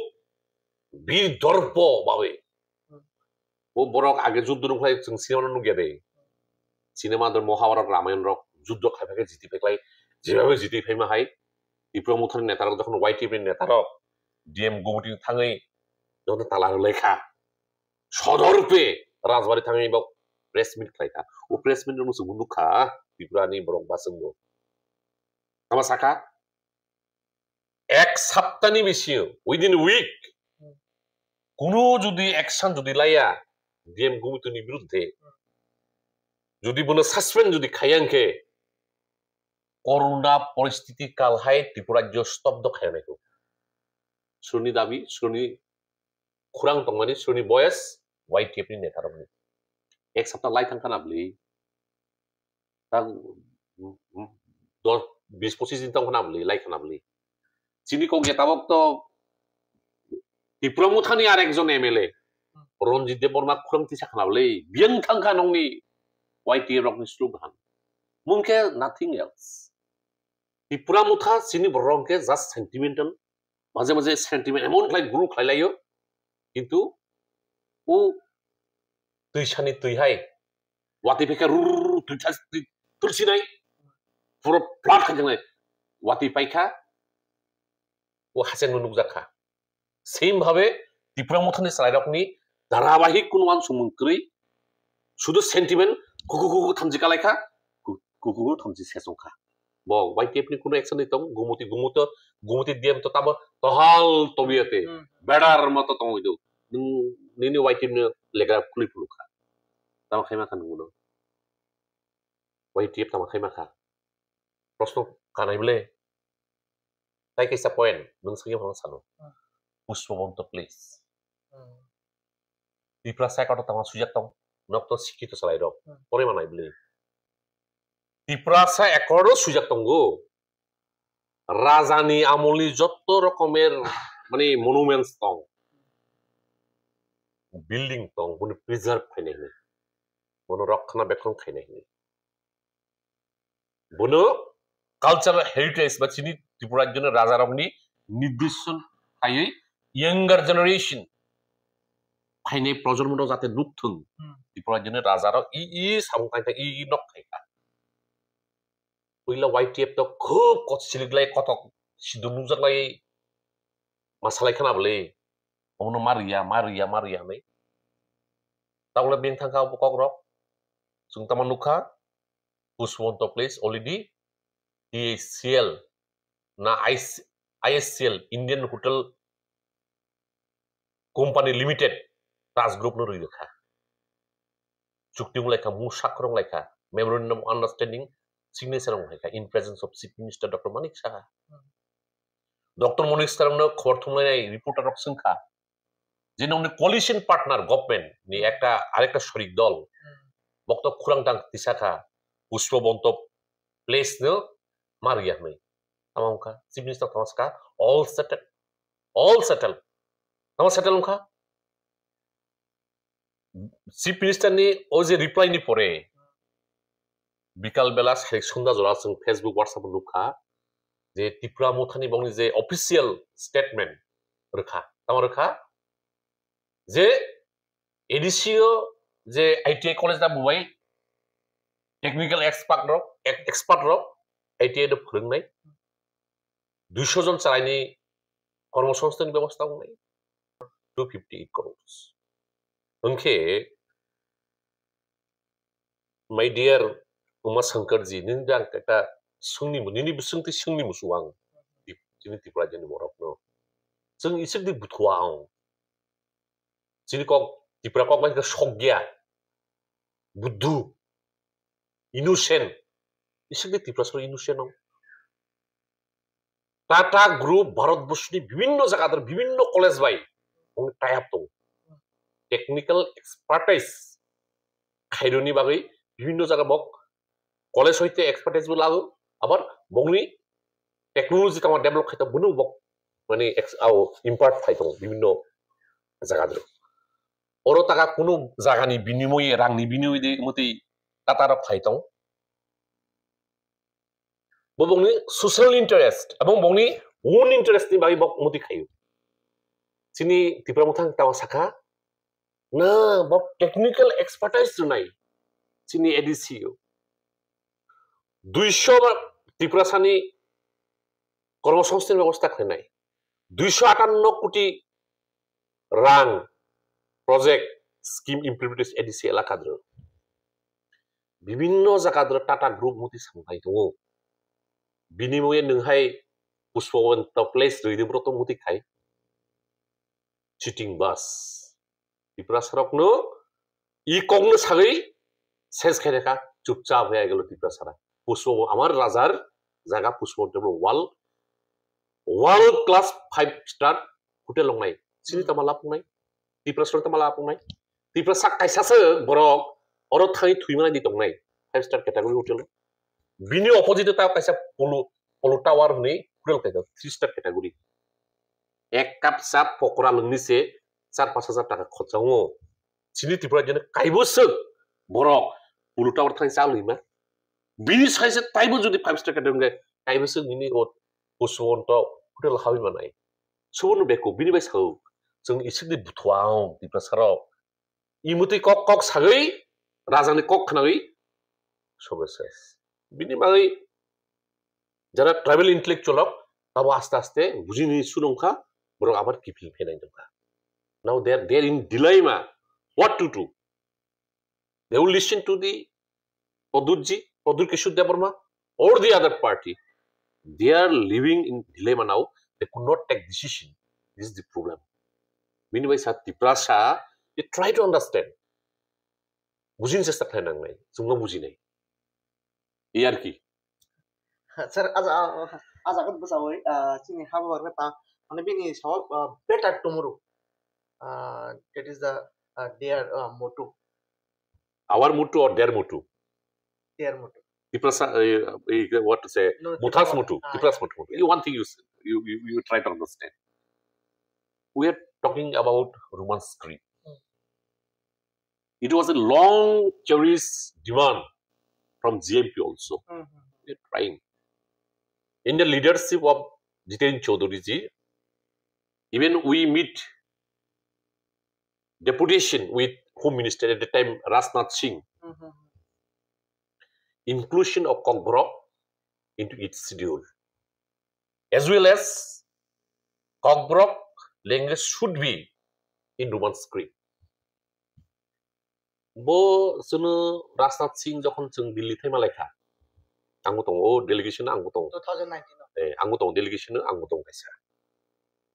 बीर दर्प बावे वो बरक आगे जुद्ध नुखाय जों सिनेमा नुगिया दे सिनेमा दर महाभारत रामायण रक जुद्ध खायफाके जिति फेक्लाय जेबाबे जिति फेमा हाय त्रिपुरा मोथार नेतारक जखन वाइटिपि नेतारक डीएम गुमति थाङै যখন তালার লেখা সদরপে রাজবাড়ি থামি বা প্রেস মিট খাইখা ও প্রেস মিটের মুসুক নুখা ত্রিপুরানি বরং বাসঙ্গ আমার সাকা এক সপ্তাহনি বেশি উইদিন উইক কোনো যদি অ্যাকশন যদি লাইয়া ডিএম গুমিতনি বিরুদ্ধে যদি বলে সাসপেন্ড যদি খাইয়াংকে করোনা পরিস্থিতি কালহাই ত্রিপুরাজ্য স্তব্ধ খাইনাইখौ सुरनि दाबि सुरनि खुरां दं माने सुरनि बयस YTF नि नेतारमनि एक सप्ताह लाइ थांखानाब्लि दा 10-25 दिन थांखानाब्लि लाइ खानाब्लि चिनि को गेताबक तो त्रिपुरा मुथानि आरेकजन एमएलए रनजित देव बर्मा खुरां तिसा खानाब्लि बियं थांखा नंनि YTF रकनि स्लुगान मुंखे नाथिं एल्स त्रिपुरा मुथा चिनि बरंके जास्ट सेंटिमेंटल মাঝে মাঝে সেন্টিমেন্ট এমন লাইক গ্রুপ খাইলাইও কিন্তু ও তুইসানি তুইহাই ওয়াতি ফেকা রু তুলসি নাই পুরো প্লাট খাইজানাই ওয়াতি পাইখা ও হাসেন নুক জাখা সেম ভাবে ত্রিপুরা মথানি সাইরকনি ধারাবাহিক কোনো মান সুমন্ত্রী শুধু সেন্টিমেন্ট কুকু থামজি কালাইখা কুকু থামজি সেসংখা bo YTF ni kuno action itong gumuti diam to tabo tohal tobiate bedar moto tong itu nini YTF ni lega kuli puluka tama khaima kan guno YTF tama khaima kha প্রশ্ন kanai bele tai kaisa point nung sangi phang sano pushpabonto please Tripura সাইকটো tama sujak tong nok to sikito salai rok pore manai bele Tripura একরও সুযোগ তঙ্গো রাজানি আমলি যত রকমের মানে monuments তং building তং বনে preserve খাইনাই নি বনে রক্ষণাবেক্ষণ খাইনাই নি বনে কালচারাল হেরিটেজ বা চিনি ত্রিপুরার জন্য রাজা রকনি নির্দেশন খাইয়ে ইয়াঙ্গার জেনারেশন খাইনাই প্রজন্মটা যাতে নুকথুন ত্রিপুরার জন্য রাজার ই সামখাইতা ই নক খাইকা Uila YTF to খুব কত সিলিগলাই কত সিদুনু জাগলাই মাসালাই খানা বলে অমন মারিয়া নাই তাহলে বেং থাকা উপকক রক जों তামান নুখা পুষ্পবন্ত প্লেস অলরেডি DHCL না ISCL Indian hotel company limited Taj group নো রইখা চুক্তি লাইখা মু সাক্ষরং লাইখা memorandum understanding signature laika in presence of Chief Minister Dr. Manik Saha. Dr. Manik Saha no khobor thumlai reporter rok sungkha je nongni coalition partner government ni ekta arekta shorik dol bokto khurang tang tisakha pushpabonto place no mariya mai amangkha Chief Minister Tamaska all settle tama settle ungkha Chief Minister ni o je reply ni pore বিকাল বেলা সন্ধ্যা জোড়া Facebook WhatsApp লুখা যে ত্রিপুরা মুথানি বংনি যে official statement রখা তামার রখা যে এডিসিও যে ITI college দা বুবাই টেকনিক্যাল এক্সপার্ট রক আইটিআই দ ফোরংনাই 200 জন চালাইনি কর্মসংস্থান ব্যবস্থা নাই 258 crores उनके my dear Uma Sangkarji nin dang kata sungni nini busungti sungni musuang di sini Tripura jani borok no sung isik di butuang sini kok Tripura kok mai ke sogya budu innocent isik di Tripura so innocent no Tata Group ভারতবর্ষনি বিভিন্ন জায়গার বিভিন্ন college বাই tie up দं technical expertise খাইরনি বাগৈ বিভিন্ন জায়গা বক কলেজ হইতে এক্সপার্টাইজ লাগো আবার বংনি টেকনোলজি তামা ডেভেলপ খাইতা বনু বক মানে আও ইম্পার্ট খাইতো বিভিন্ন জায়গাদের ওর টাকা কোনো জায়গানি বিনিময়ে রাংনি বিনিময়ে মতে টাটার খাইতো বংনি সোশ্যাল ইন্টারেস্ট এবং বংনি ওন ইন্টারেস্ট নি বাই বক মতি খাইও চিনি ত্রিপুরা মুথাং তাওয়া শাখা না বক টেকনিক্যাল এক্সপার্টাইজ নাই চিনি এডিসিও 200 ত্রিপুরা সানি কর্মসংস্থান ব্যবস্থা খাই নাই 258 কোটি রাং প্রজেক্ট স্কিম ইমপ্লিমেন্টেশন এডিসি এলাকাদ্র বিভিন্ন জায়গাদ্র টাটা গ্রুপ মতি সাংবাই দङ বিনিময়ে नोंहाय पुष्पवन्त प्लेस रैदोब्रत मति खाय चिटिं बास त्रिपुरा सरकनो ই কংনো সাগৈ শেষ খাই দেখা চুপচাপ হয়ে গেল ত্রিপুরা সারা পুষ্প আমার রাজার জায়গা Pushpabanta world class 5 star hotel লंनाय सिनि तमाला पुंनाय त्रिपुरा सरता माला पुंनाय त्रिपुरा सा कायसासो बरक अरो थाङै थुइमानाय दि दंनाय 5 स्टार कैटेगरी होटेल बिनि अपोजिट ता कायसा पोलो टावर हनै होटेल कायदा 3 स्टार कैटेगरी एक कप सा पकरा लोंनिसे 4-5,000 টাকা খরচাও सिनि त्रिपुरा जने कायबोसो बरक पोलो टावर थाङै चालुइमा बिनि साइसे ताइबो जुदि 5 स्टार कैटेगरी कायबोसो बिनि पुष्पवन्त होटेल हाबिमानाय सुबुन बेको बिनि बायसाखौ जों इसिनि बुथुआव त्रिपुरा साराव इमुति कक कक सागै राजानि कक खनागै सबेसेस बिनि बागै যারা ট্রাভেল ইন্টেলেকচুয়াল তাবো আস্তে আস্তে বুঝিনি সুনংখা বরং আবার কিফিল ফেনাই দংখা now they are in dilemma what to do they will listen to the Padur Kishore Devarma or the other party they are living in dilemma now they could not take decision this is the problem meanwhile sa Tiprasa they try to understand বুঝিন চেষ্টা খাই নাংনাই जोंनो বুঝিনাই এই আর কি sir ajagat basawai sini habar kata mane bini sawab better tomorrow that is the their motto our motto or their motto Tiprasa what to say Mutha's motto Tipra's motto you one thing you try to understand we are talking about Roman script it was a long cherished demand from GMP also we are trying in the leadership of Jiten Chaudhary ji even we meet deputation with Home Minister at the time Rajnath Singh inclusion of Kokborok into its schedule as well as Kokborok language should be in Roman script bo sono Rajnath Singh jokhon जों दिल्ली थाइमा लेखा आंबो दङ delegation आंबो दङ 2019 आंबो दङ delegation आंबो दङ कायसा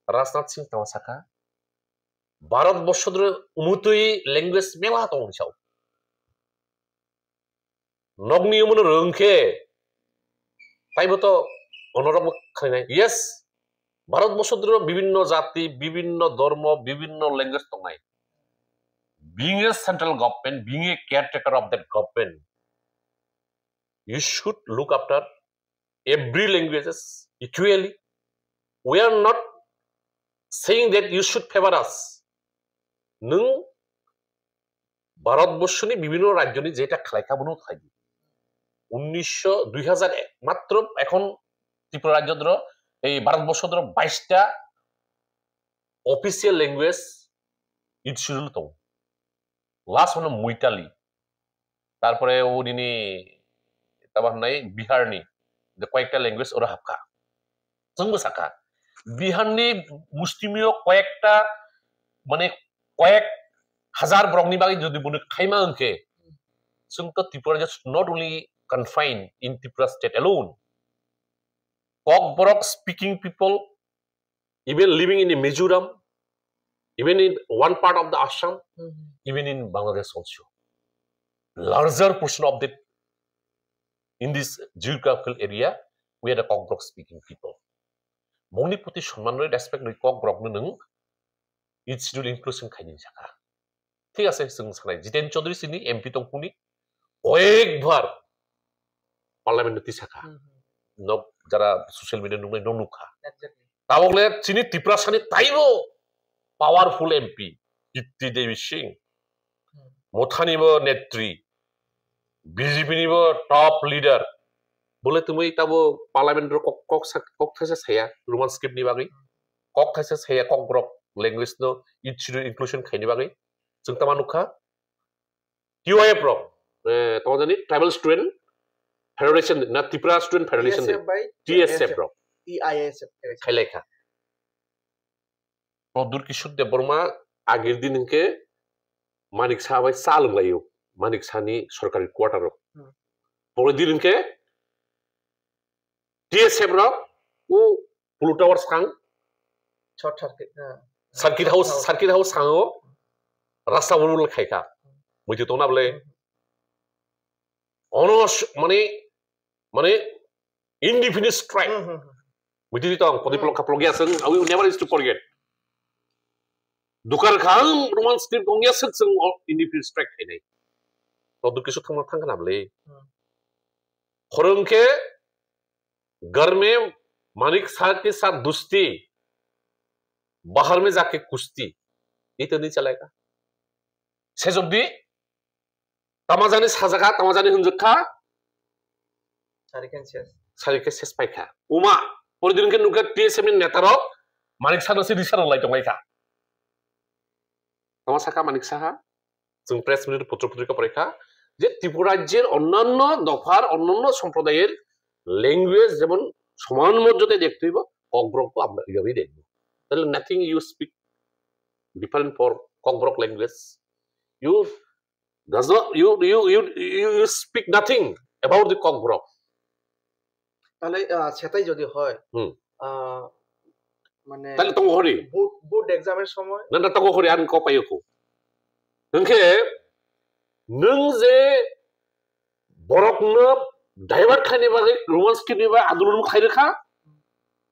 राजनाथ सिंह तावासाका भारत बर्षद्र उमुतुई लैंग्वेज मेला दङ साव नगनि मन रोंखे ताइबोतो अनरम खायनाय यस भारत बर्षद्र विभिन्न जाति विभिन्न धर्म विभिन्न language दंनाय being a central government being a caretaker of that government you should look after every languages equally we are not saying that you should favor us नों भारत बर्षनि विभिन्न राज्यनि जेटा खालायखाबोनो थायो 2000 मात्र এখন ত্রিপুরা রাজ্যদ্র এই ভারত বর্ষদ্র 22টা অফিসিয়াল ল্যাঙ্গুয়েজ ইট শিডিউল দं লাস্ট হলো মুইতালি তারপরে ওদিনি তারপর নাই বিহারনি কয়েকটা ল্যাঙ্গুয়েজ ওরা হাবকা जोंबो साका बिहारनि मुस्लिमियो কয়েকটা মানে কয়েক হাজার ব্রংনি বাগै যদি বুনো খাইमा अंके जोंथ Tripura just not only confined in Tripura state alone Kokborok speaking people even living in Mizoram even in one part of the Assam even in Bangladesh also larger portion of the in this geographical area we are the Kokborok speaking people moni puti সম্মান রে respect রে Kokborok no नों its schedule inclusion খাইনি জায়গা ঠিক আছে जों सानाय जितेन चौधरी सिनि एमपी तंपुनि কয়েকবার পার্লামেন্ট তি সাকা নব যারা সোশ্যাল মিডিয়া নুমাই নুখা তাবগলে চিনি ত্রিপুরা সানি তাইবো পাওয়ারফুল এমপি কীর্তি দেবী সিং মথানিবো নেত্রী বিজেপি নিবো টপ লিডার বলে তুমি তাবো পার্লামেন্টের কক থাইছে ছায়া রোমান স্ক্রিপ্ট नि बागै কক থাইছে ছায়া Kokborok ল্যাঙ্গুয়েজ नो इट इंक्लूजन खाइनि बागै जों तामा नुखा टीओएफ रो तो जानि ट्राइबल स्टूडेंट फेडरेशन ना त्रिपुरा स्टूडेंट फेडरेशन टीएसएफ रो टीआईएसएफ खाइलायखा Padur Kishore Devarma আগের দিনকে মানিক সাহাবাই চা লোंलायो मानिक सानि सरकारि क्वार्टाराव परेर दिनके टीएसएफ राव उ पुलु टावर सांग शॉर्ट सार्किट हाउस सांगो रास्ता बरुल खायका बुझे तो ना बोले अनस माने indefinite strike बुझे तो पदिपल खापलगिया जों I will never used to forget दुकार खां रोमान स्क्रिप्ट गंगिया जों indefinite strike खायनाय तो किसु थांगोन बोले खरंके घर में मानिक साहब के साथ दोस्ती बाहर में जाके कुश्ती ये तो नहीं चलेगा सेजोब्दी तमाजाने साजाका तमाजाने हुंजका सारिके सेस पाइका उमा परिदिन के नुका टीएसएम नि नेतारो मानिक साहब से रिसार लाई दंगाइका तमासाका मानिक साहब जों प्रेस मिट पत्र पत्रिका परीक्षा যে ত্রিপুরা রাজ্যের অন্যান্য দফার অন্যান্য সম্প্রদায়ের ল্যাঙ্গুয়েজ যেমন সমান মর্যাদায় দেখতে হইব ককব্রকও আমরা এইভাবেই দেখব তাহলে nothing you speak different for Kokborok language you does not you speak nothing about the Kokborok তাহলে সেটাই যদি হয় মানে তাহলে তো হরি বোর্ড এক্সামের সময় না তো হরি আন ক পাইও নংকে नों जे बरकनो डाइभार्ट खायनि बागै रोमान्स स्क्रिप्टनि बागै आन्दोलन खायरोखा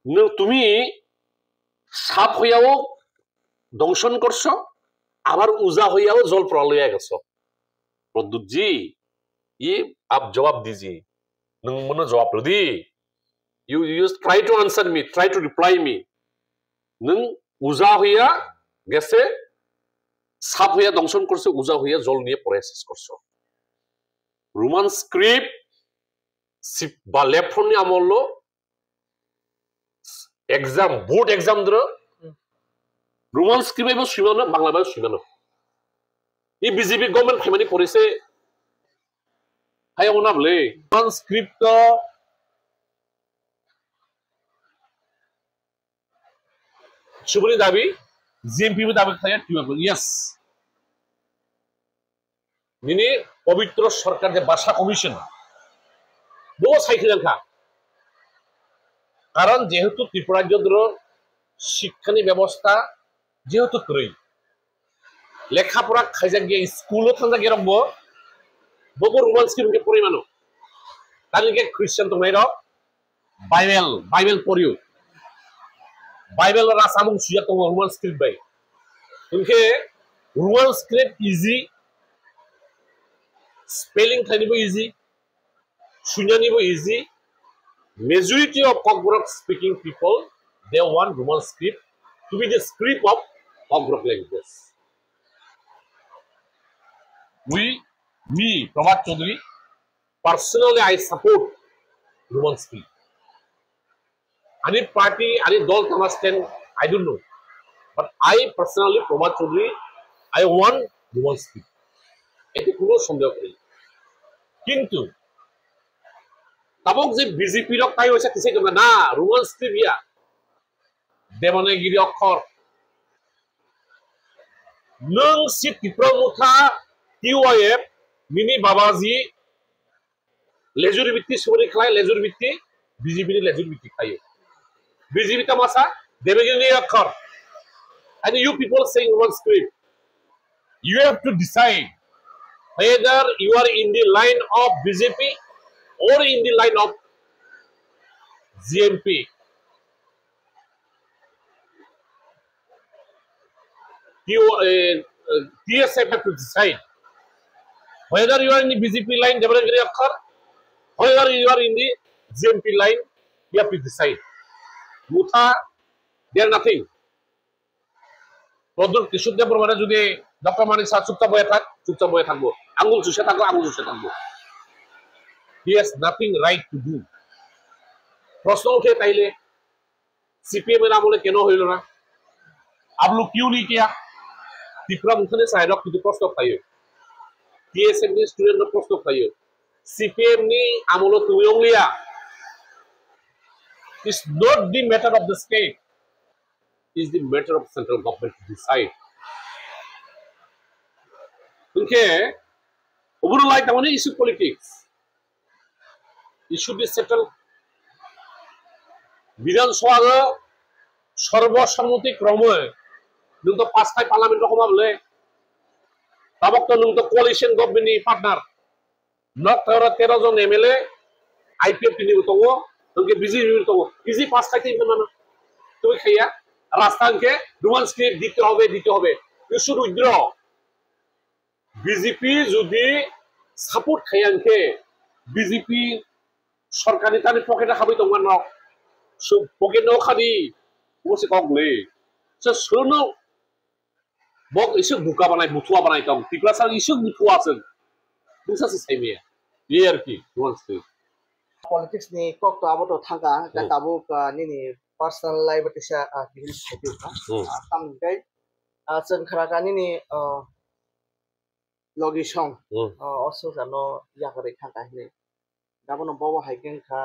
नों তুমি সাপ হইয়াও দংশন করছো আবার উজা হইয়াও জল প্রলয়া গেছো প্রদ্যুৎজি ই আপ জবাব দিজি नों মনে জবাব দি you try to answer me try to reply me नों উজা হইয়া গেছে সাপ হইয়া দংশন করছে উজা হইয়া জল নিয়ে পরে শেষ করছো রোমান স্ক্রিপ্ট বা লেফটনি আমল এক্সাম বোর্ড এক্সাম ধর রোমান স্ক্রিপ্ট এবং সীমানো বাংলা ভাষা সীমানো এই বিজেপি গভর্নমেন্ট খাইমানি করেছে হাই ওনা বলে রোমান স্ক্রিপ্ট সুবনি দাবি জিএমপি দাবি খায় ইয়েস নিনি পবিত্র সরকার যে ভাষা কমিশন বহু সাইকেলখা কারণ যেহেতু ত্রিপুরা রাজ্যের শিক্ষানি ব্যবস্থা যেহেতু তৈরি লেখাপড়া খাইজা গিয়ে স্কুলও থাকা গিয়ে রব বহু রোমান স্ক্রিপ্টকে পরিমাণ তাদেরকে খ্রিস্টান তো মেয়ের বাইবেল পড়িও বাইবেল রাসামুং সুয়া তো রোমান স্ক্রিপ্ট বাই উনকে Roman script easy spelling thanibo easy sunyanibo easy majority of Kokrok speaking people they want Roman script to be the script of Kokrok language me Prabhat Chaudhary personally I support Roman script any party any dol understand I don't know but I personally Prabhat Chaudhary I want Roman script এতে কোনো সন্দেহ নেই কিন্তু তাবক যে BJP rock তাই হইছে কিছু না রোমান স্ক্রিপ্ট ইয়া দেবনাগিরি অক্ষর নং সি ত্রিপুরা কিউআইএফ মিনি বাবাজি লেজুর ভিত্তি সুবরি খায় লেজুর ভিত্তি বিজেপি লেজুর ভিত্তি খায় বিজেপি তামাসা দেবনাগিরি অক্ষর and you people saying Roman script you have to decide whether you are in the line of BJP or in the line of GMP. TSF have to decide whether you are in the BJP line, Devanagiri Akhar, whether you are in the GMP line, you have to decide. Mutha, they are nothing. প্রদূর কৃষকদের প্রমাণে যদি doctor Manik Saha চুপচাপ বয়ে থাকবো আঙুল চুষে থাকবো he has nothing right to do প্রশ্ন উঠে তাইলে সিপিএম এর আমলে কেন হইল না आप लोग क्यों नहीं किया त्रिपुरा मुख्य साइडक কিন্তু প্রশ্ন পাইও টিএসএম নি স্টুডেন্ট প্রশ্ন পাইও সিপিএম নি আমলে তুমি অংলিয়া is not the matter of the state is the matter of central government to decide Unke overall like the issue politics. It should be settled. বিধানসভা সর্বসম্মতি ক্রমে নং তো 5 পার্লামেন্ট রকম বলে তাবক তো নং তো কোয়ালিশন গভর্নমেন্ট পার্টনার নক 13 জন এমএলএ আইপিএফ নি তো নংকে বিজেপি তো ইজি 5 খাইতে না তুমি খাইয়া রাস্তাকে রুমান্সকে দিতে হবে ইউ শুড উইথড্র বিজেপি যদি সাপোর্ট খাইয়ানকে বিজেপি সরকারি তানি পকেটে খাবই তো না পকেট no খাদি বসে কগলে সে শুনো বক ইসু বুকা বানাই বুতুয়া বানাই তম টিপ্রাসার ইসু বুতুয়া আছে বুসা সে সাইমে ইয়ার কি রুমান্সকে politics ni kok to abo to thaga ka tabu ni personal life te sa kiri thaitu ka tam kai chen khara ka ni logi song also jano ya kare thaga ni gabono bawa hiking kha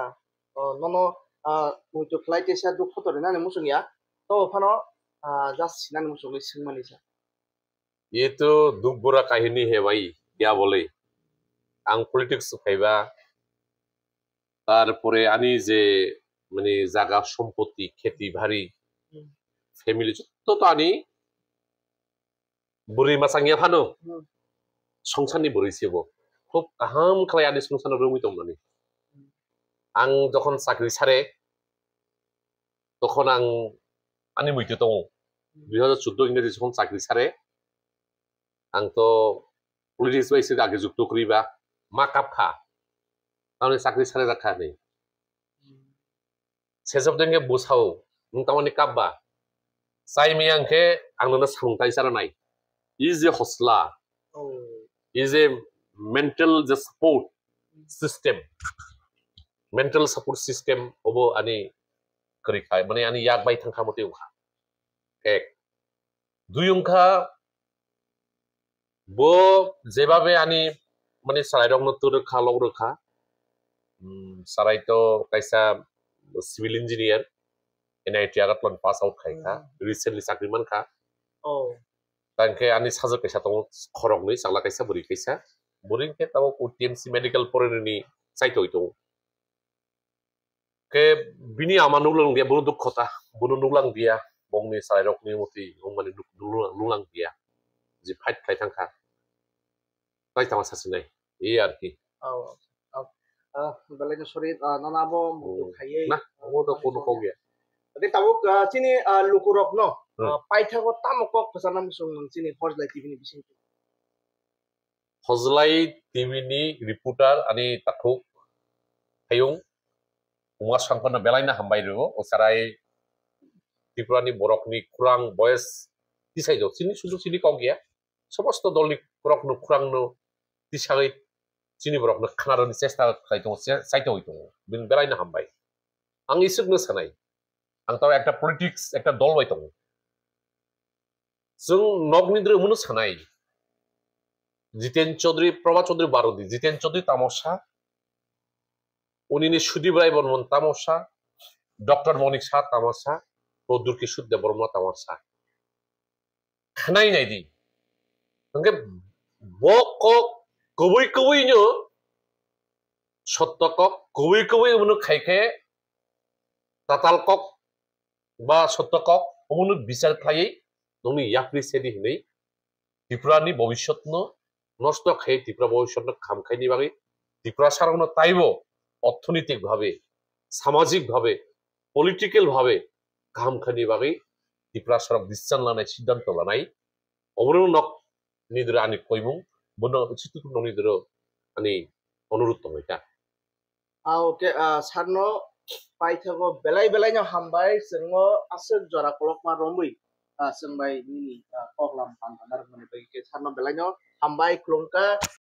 no mutu flight te sa du photo na ni musung ya to phano just sinani musung ni singmani sa ये तो दुख बुरा काहिनी है भाई क्या बोले आं politics FIBA তারপরে আনি যে মানে জায়গা সম্পত্তি খেতি ভারী ফ্যামিলি তো তো আনি বুড়ি মাসাঙ্গিয়া ফানো সংসারনি বুড়িছেব খুব কাহাম খালাই আনি সংসার রুমি দंनानै আং যখন চাকরি ছাড়ে তখন আং আনি মইতে দङ 2014 ইংরেজি যখন চাকরি ছাড়ে আং তো পলিটিক্স বাইসে আগে যুক্ত করিবা মা কাপখা তাহলে চাকরি ছাড়ে রাখা নেই সেসব দিনকে বুঝাও নोंथांमोननि काबबा जाय मियांखे आंनो सोलोंथाइ जानाय is a hassle is a mental support system ओबो आनि करिखाय माने आनि याक बाय थांखा मते उखा एक दुयंखा बो जेबाबे आनि माने सारायरंनो तुरखा लौरखा साराय तो कैसा सिविल इंजीनियर एनआईटी आगातलन पास आउट खायखा रिसेंटली साख्रिमान खा तांखे आनि साजो कैसा तो खरगनै सांला कैसा बुरि कैसा बुरिंखे ताव टीएमसी मेडिकल फरेननि साइटोय तो के बिनि आमानु लं दिया बुनु दुखता बुनु नुलां दिया बंनि सारायरकनि मति माने नुलां दिया जि फाइट खाय थांखा ताइ तामा सासिनाय ए आरकी balai sorry nana abo khaiye na abo to kono ko gya ade tabuk chini lukurok no paithago tamokok phasana musung chini hojlai tv ni bising hojlai tv ni reporter ani tathuk hayung umwa sangkona belaina hambai ro osarai ত্রিপুরানি বরকনি খুরাং বয়স তিসাই দ চিনি শুধু চিনি কও গিয়া সমস্ত দলনি খুরকনো খুরাংনো তিসাই চিনি বরকনো খানারनि চেষ্টা খাই दङ साइटआव दङ बिन बेलायनो हामबाय आं इसोरनो सानाय आं ताव একটা পলিটিক্স একটা দল বাই दङ जों नगनिद्र मुनो सानाय जितेन चौधरी प्रभा चौधरी बारदी जितेन चौधरी तामसा उनिनि सुदीप राय बर्मन तामसा डॉक्टर मनिक शाह तामसा प्रदुर किशोर देबवर्मा तामसा खानाय नायदि ओंके बक कवै सत्यक कवै उनु खाइखे तातालकक बा सत्यक उनु बिचार खायै नोंनि याप्रि सेदि हनै त्रिपुरानि भबिष्यतनो नष्ट खायै त्रिपुरा भबिष्यतनो खामखायनि बागै त्रिपुरा सारनो ताइबो अर्थनैतिक भावे सामाजिक भावे पलिटिकल भावे खामखायनि बागै त्रिपुरा सारक डिसिजन लानाय सिद्धांत लानाय अबरो नक निद्र आनि कयमुं बनो सितुक ननिद्र आनि अनुरोध दंगा ओके सारनो पाइथागो बेलाय नो हामबाय जोङो आसो जरा कलक मा रंबै जोंबाय नि कगलाम पानदार माने बै सारनो बेलाय नो हामबाय खुलुमका